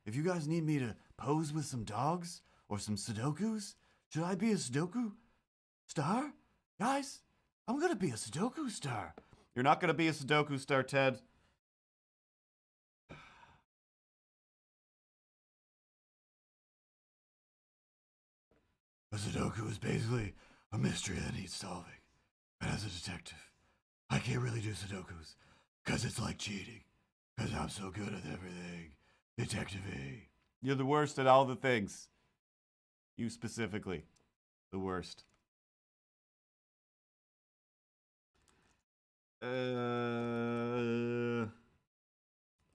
if you guys need me to pose with some dogs or some Sudokus, should I be a Sudoku star? Guys, I'm gonna be a Sudoku star. You're not gonna be a Sudoku star, Ted. A Sudoku is basically a mystery that needs solving. And as a detective, I can't really do Sudokus because it's like cheating. Because I'm so good at everything. Detective-y. You're the worst at all the things. You specifically. The worst.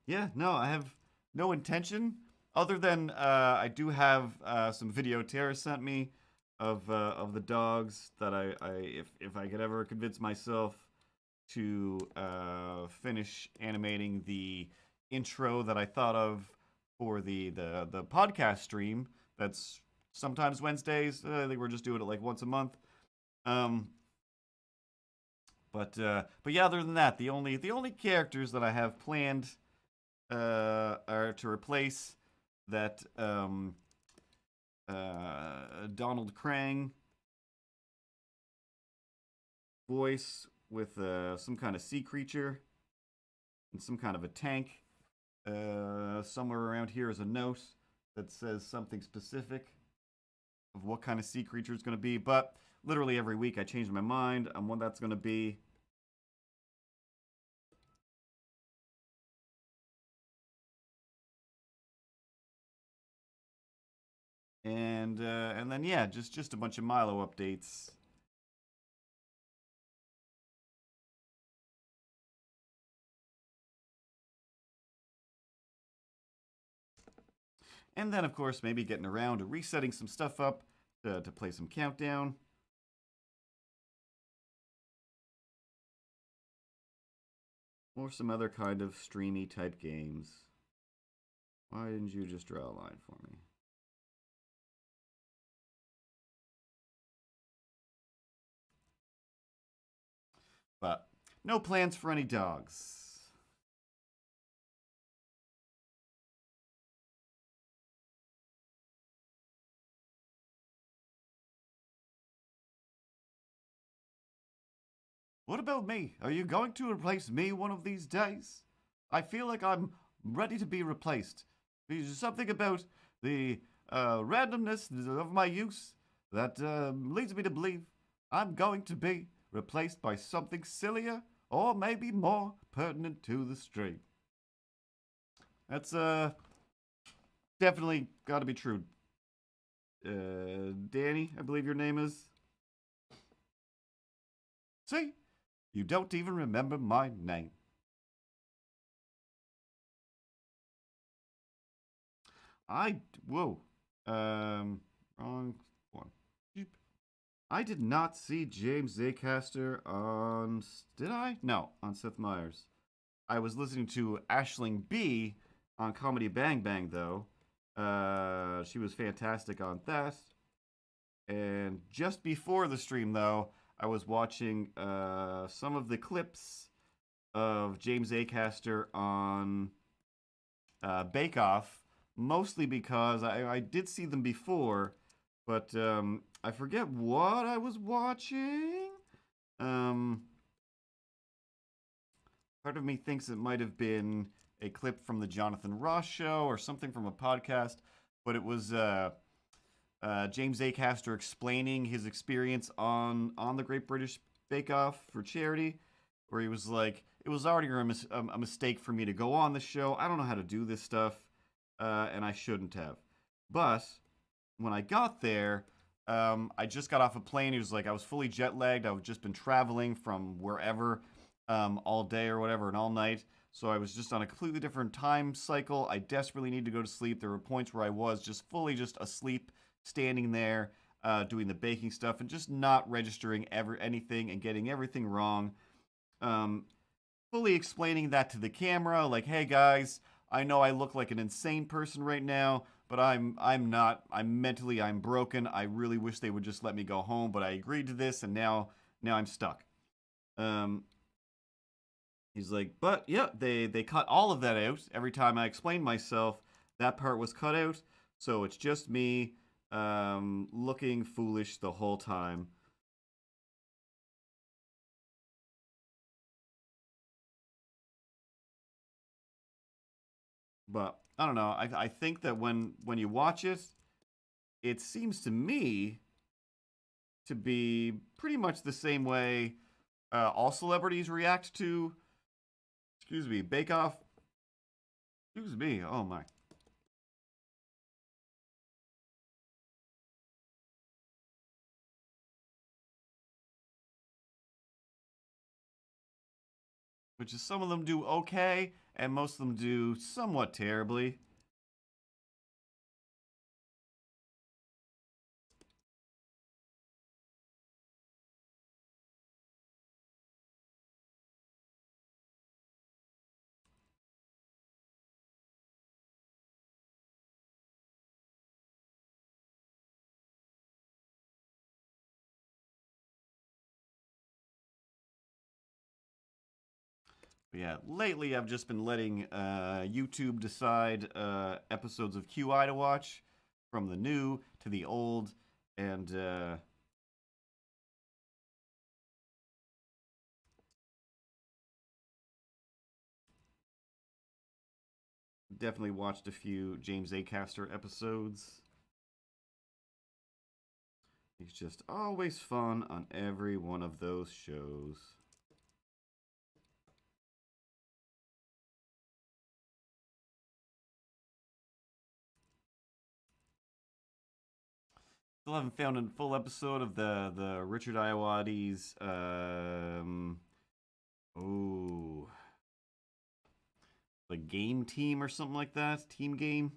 Yeah, no, I have no intention other than I do have some video Tara sent me of the dogs that if I could ever convince myself to finish animating the intro that I thought of for the podcast stream. That's sometimes Wednesdays. I think we're just doing it like once a month. But yeah, other than that, the only characters that I have planned are to replace that Donald Krang voice with some kind of sea creature and some kind of a tank. Somewhere around here is a note that says something specific of what kind of sea creature it's going to be. But literally every week I change my mind on what that's going to be. And then yeah, just a bunch of Milo updates And then, of course, maybe getting around to resetting some stuff up to play some Countdown. Or some other kind of streamy type games. Why didn't you just draw a line for me? But no plans for any dogs. What about me? Are you going to replace me one of these days? I feel like I'm ready to be replaced. There's something about the randomness of my use that leads me to believe I'm going to be replaced by something sillier or maybe more pertinent to the stream. That's definitely got to be true. Danny, I believe your name is. See? You don't even remember my name. Whoa. Wrong one. I did not see James Acaster on, did I? No, on Seth Meyers. I was listening to Aisling B on Comedy Bang Bang, though. She was fantastic on that. And just before the stream, though, I was watching some of the clips of James Acaster on Bake Off, mostly because I did see them before, but I forget what I was watching. Part of me thinks it might have been a clip from the Jonathan Ross show or something from a podcast, but it was James Acaster explaining his experience on the Great British Bake Off for charity, where he was like, it was already a mistake for me to go on the show. I don't know how to do this stuff, and I shouldn't have. But when I got there, I just got off a plane. He was like, I was fully jet lagged. I've just been traveling from wherever all day or whatever and all night. So I was just on a completely different time cycle. I desperately needed to go to sleep. There were points where I was just fully just asleep, standing there, doing the baking stuff, and just not registering anything and getting everything wrong. Fully explaining that to the camera, like, hey guys, I know I look like an insane person right now, but I'm not. I'm broken. I really wish they would just let me go home, but I agreed to this, and now I'm stuck. He's like, but yeah, they cut all of that out. Every time I explained myself, that part was cut out. So it's just me looking foolish the whole time. But I don't know. I think that when you watch it, it seems to me to be pretty much the same way all celebrities react to, excuse me, Bake Off. Excuse me. Oh my. Which is some of them do okay, and most of them do somewhat terribly. But yeah, lately I've just been letting YouTube decide episodes of QI to watch, from the new to the old, and definitely watched a few James Acaster episodes. He's just always fun on every one of those shows. Still haven't found a full episode of the Richard Iowati's the game team or something like that. Team game.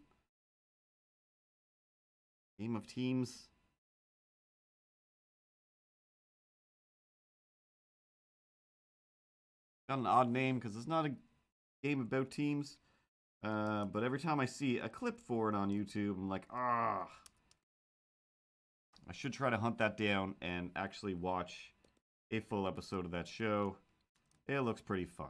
Game of Teams. Got an odd name because it's not a game about teams. But every time I see a clip for it on YouTube, I'm like, ah. I should try to hunt that down and actually watch a full episode of that show. It looks pretty fun.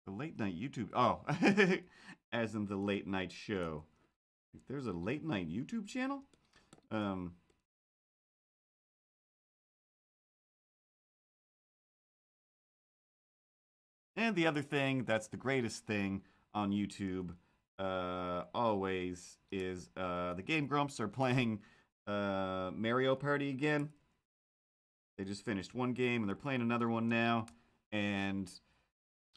The late night YouTube. Oh, as in the late night show. There's a late night YouTube channel? Um, and the other thing that's the greatest thing on YouTube always is the Game Grumps are playing Mario Party again. They just finished one game and they're playing another one now. And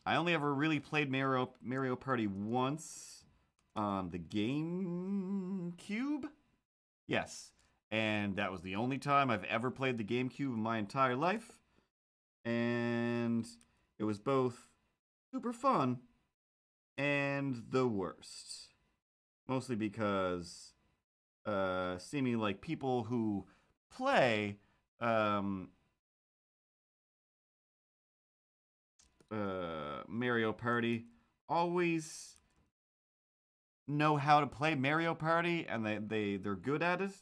I only ever really played Mario Party once on the GameCube. Yes. And that was the only time I've ever played the GameCube in my entire life. And it was both super fun and the worst. Mostly because seeming like people who play Mario Party always know how to play Mario Party and they're good at it.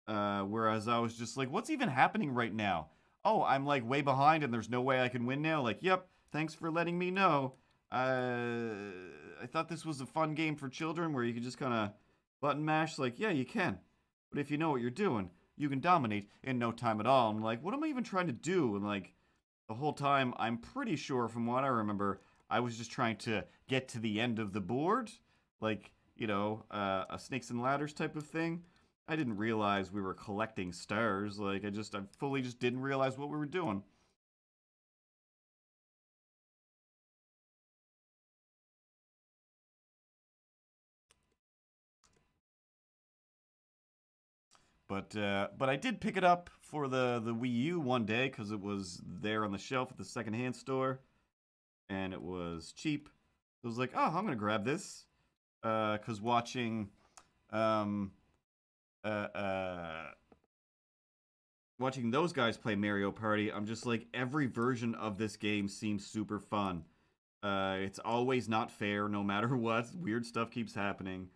Whereas I was just like, what's even happening right now? Oh, I'm like way behind and there's no way I can win now. Like, yep, thanks for letting me know. I thought this was a fun game for children where you could just kind of button mash. Like, yeah, you can. But if you know what you're doing, you can dominate in no time at all. I'm like, what am I even trying to do? And like, the whole time, I'm pretty sure from what I remember, I was just trying to get to the end of the board. Like, you know, a snakes and ladders type of thing. I didn't realize we were collecting stars. Like, I fully just didn't realize what we were doing. But I did pick it up for the Wii U one day because it was there on the shelf at the secondhand store, and it was cheap. I was like, oh, I'm gonna grab this, because um, uh, uh, watching those guys play Mario Party, I'm just like, every version of this game seems super fun. It's always not fair, no matter what. Weird stuff keeps happening.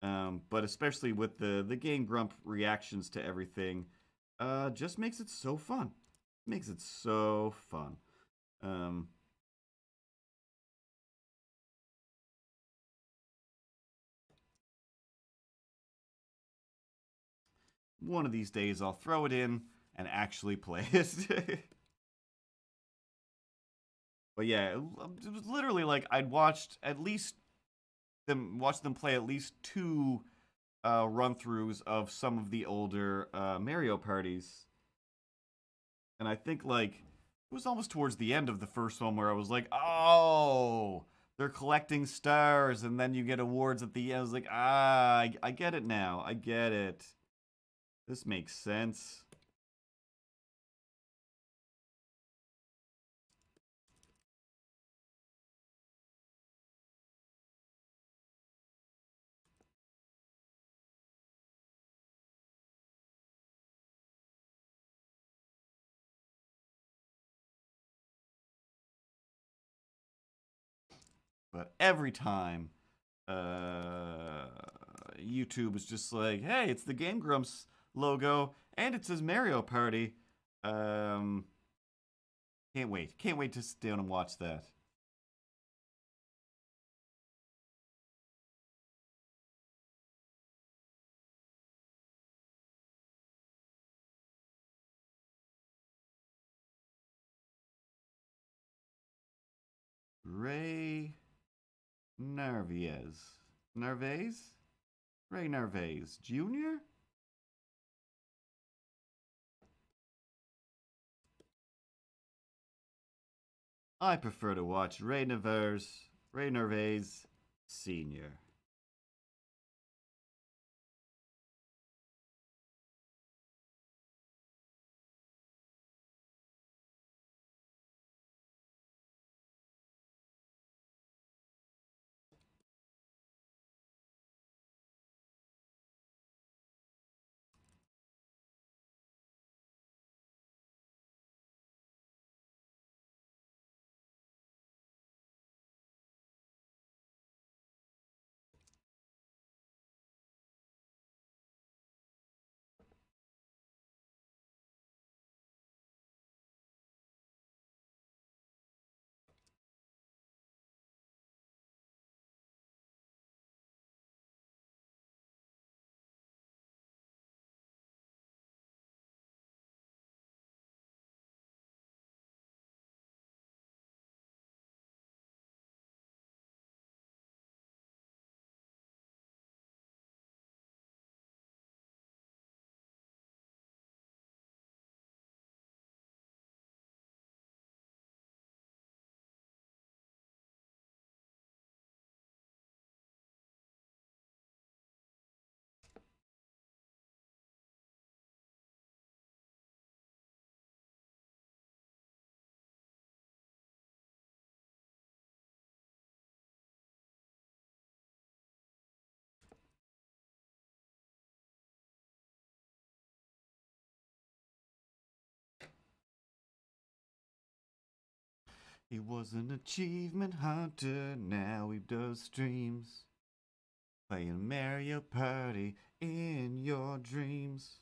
But especially with the Game Grump reactions to everything, just makes it so fun. Makes it so fun. Um, One of these days I'll throw it in and actually play it. But yeah, it was literally like I'd watched at least watch them play at least two run-throughs of some of the older Mario parties. And I think like it was almost towards the end of the first one where I was like, oh, they're collecting stars and then you get awards at the end. I was like, I get it now. I get it. This makes sense. But every time YouTube is just like, hey, it's the Game Grumps logo and it says Mario Party. Um, can't wait. Can't wait to sit down and watch that. Ray Narvaez. Narvaez? Ray Narvaez Jr.? I prefer to watch Ray Nervais Sr. He was an achievement hunter, now he does streams. Playing Mario Party in your dreams.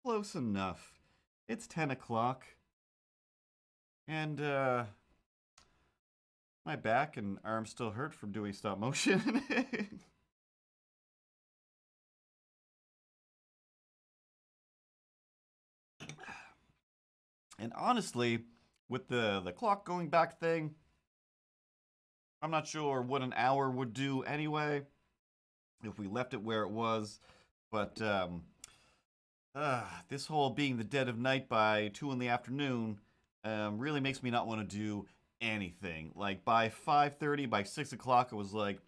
Close enough. It's 10 o'clock. And, my back and arm still hurt from doing stop motion. And honestly, with the clock going back thing, I'm not sure what an hour would do anyway if we left it where it was. But this whole being the dead of night by 2 in the afternoon really makes me not want to do anything. Like by 5:30, by 6 o'clock, it was like,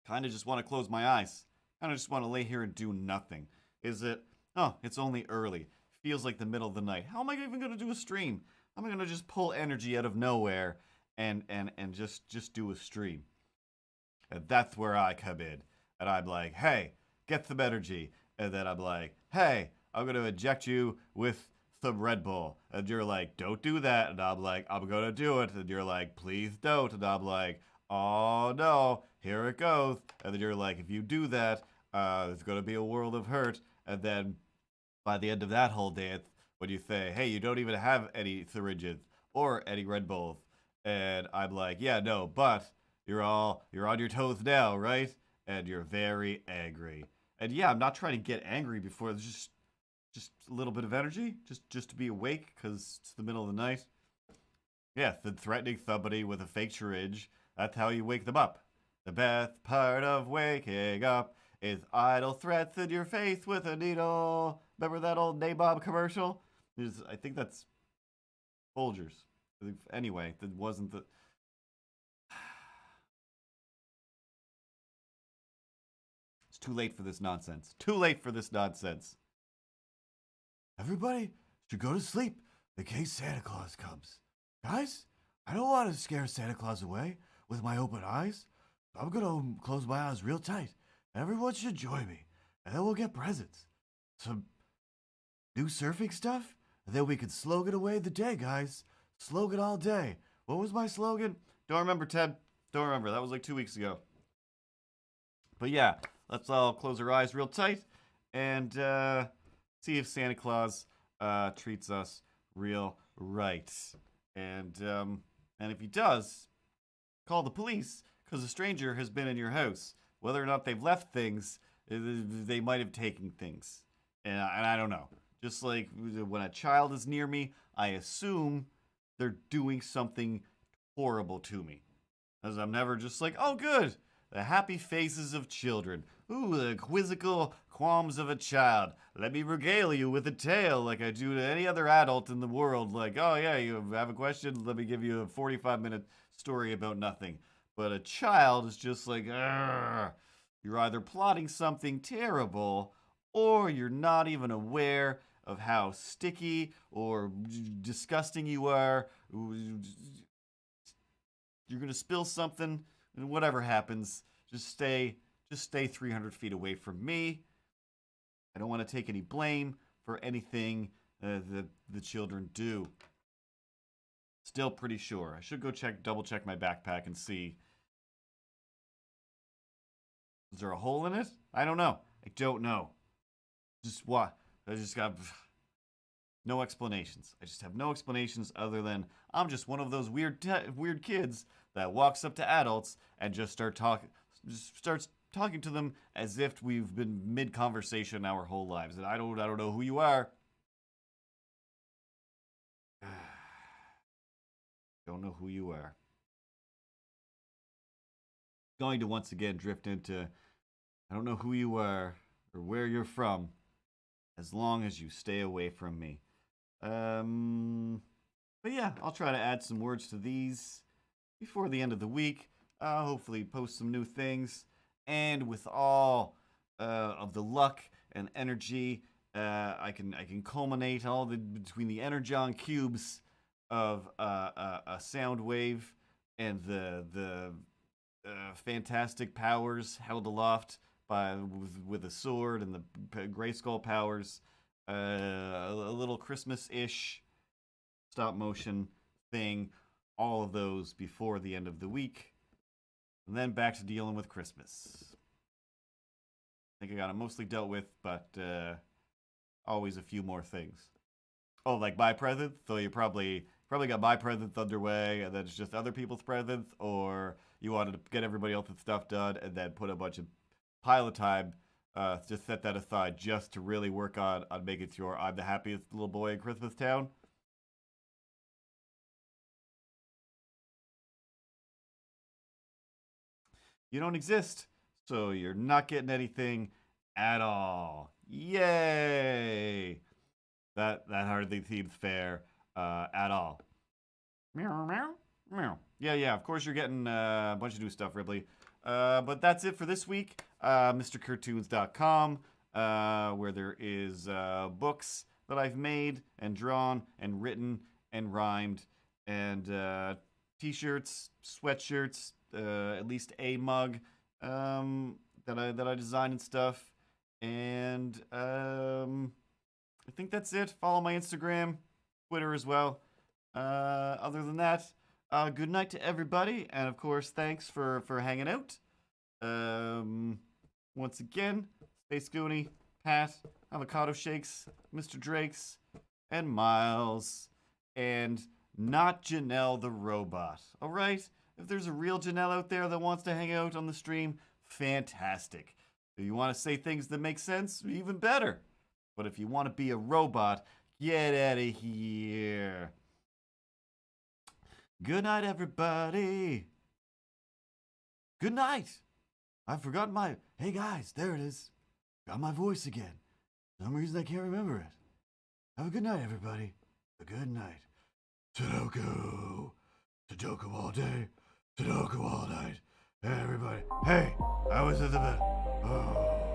kind of just want to close my eyes. Kind of just want to lay here and do nothing. Is it? Oh, it's only early. Feels like the middle of the night. How am I even going to do a stream? How am I going to just pull energy out of nowhere and just do a stream? And that's where I come in. And I'm like, hey, get some energy. And then I'm like, hey, I'm going to inject you with some Red Bull. And you're like, don't do that. And I'm like, I'm going to do it. And you're like, please don't. And I'm like, oh no, here it goes. And then you're like, if you do that, there's going to be a world of hurt. And then by the end of that whole dance, when you say, hey, you don't even have any syringes or any Red Bulls. And I'm like, yeah, no, but you're on your toes now, right? And you're very angry. And yeah, I'm not trying to get angry before there's just a little bit of energy, just to be awake because it's the middle of the night. Yeah, then threatening somebody with a fake syringe, that's how you wake them up. The best part of waking up is idle threats in your face with a needle. Remember that old Nabob commercial? I think that's Folgers. Anyway, that wasn't the. It's too late for this nonsense. Too late for this nonsense. Everybody should go to sleep in case Santa Claus comes. Guys, I don't want to scare Santa Claus away with my open eyes. I'm going to close my eyes real tight. Everyone should join me, and then we'll get presents. Some new surfing stuff, and then we can slogan away the day, guys. Slogan all day. What was my slogan? Don't remember, Ted. Don't remember. That was like 2 weeks ago. But yeah, let's all close our eyes real tight and see if Santa Claus treats us real right. And if he does, call the police because a stranger has been in your house. Whether or not they've left things, they might have taken things. And I don't know. Just like when a child is near me, I assume they're doing something horrible to me. As I'm never just like, oh, good. The happy faces of children. Ooh, the quizzical qualms of a child. Let me regale you with a tale like I do to any other adult in the world. Like, oh, yeah, you have a question? Let me give you a 45-minute story about nothing. But a child is just like, "Argh." You're either plotting something terrible or you're not even aware of how sticky or disgusting you are. You're gonna spill something, and whatever happens, just stay 300 feet away from me. I don't want to take any blame for anything that the children do. Still pretty sure. I should go double check my backpack and see. Is there a hole in it? I don't know. I don't know. Just what? I just got no explanations. I just have no explanations other than I'm just one of those weird kids that walks up to adults and just starts talking to them as if we've been mid conversation our whole lives. And I don't know who you are. Don't know who you are. Going to once again drift into I don't know who you are or where you're from, as long as you stay away from me. But yeah, I'll try to add some words to these before the end of the week. Hopefully post some new things. And with all of the luck and energy, I can culminate all between the energon cubes of a sound wave and the fantastic powers held aloft with a sword and the Grayskull powers. A little Christmas-ish stop motion thing. All of those before the end of the week. And then back to dealing with Christmas. I think I got it mostly dealt with, but always a few more things. Oh, like my presents? So you probably got my presents underway, and then it's just other people's presents, or you wanted to get everybody else's stuff done and then put a bunch of pile of time, just set that aside just to really work on making sure I'm the happiest little boy in Christmas Town. You don't exist, so you're not getting anything at all. Yay! That hardly seems fair at all. Meow, meow, meow. Yeah, of course you're getting a bunch of new stuff, Ripley. But that's it for this week. MrCartoons.com, where there is books that I've made and drawn and written and rhymed, and t-shirts, sweatshirts, at least a mug that I designed and stuff. And I think that's it. Follow my Instagram, Twitter as well. Other than that, good night to everybody, and of course, thanks for hanging out. Once again, Space Goonie, Pat, Avocado Shakes, Mr. Drakes, and Miles, and not Janelle the robot. All right? If there's a real Janelle out there that wants to hang out on the stream, fantastic. If you want to say things that make sense, even better. But if you want to be a robot, get out of here. Good night, everybody. Good night. I've forgotten my... Hey, guys, there it is. Got my voice again. For some reason, I can't remember it. Have a good night, everybody. A good night. Sudoku. Sudoku all day. Sudoku all night. Everybody. Hey, I was at the bed. Oh.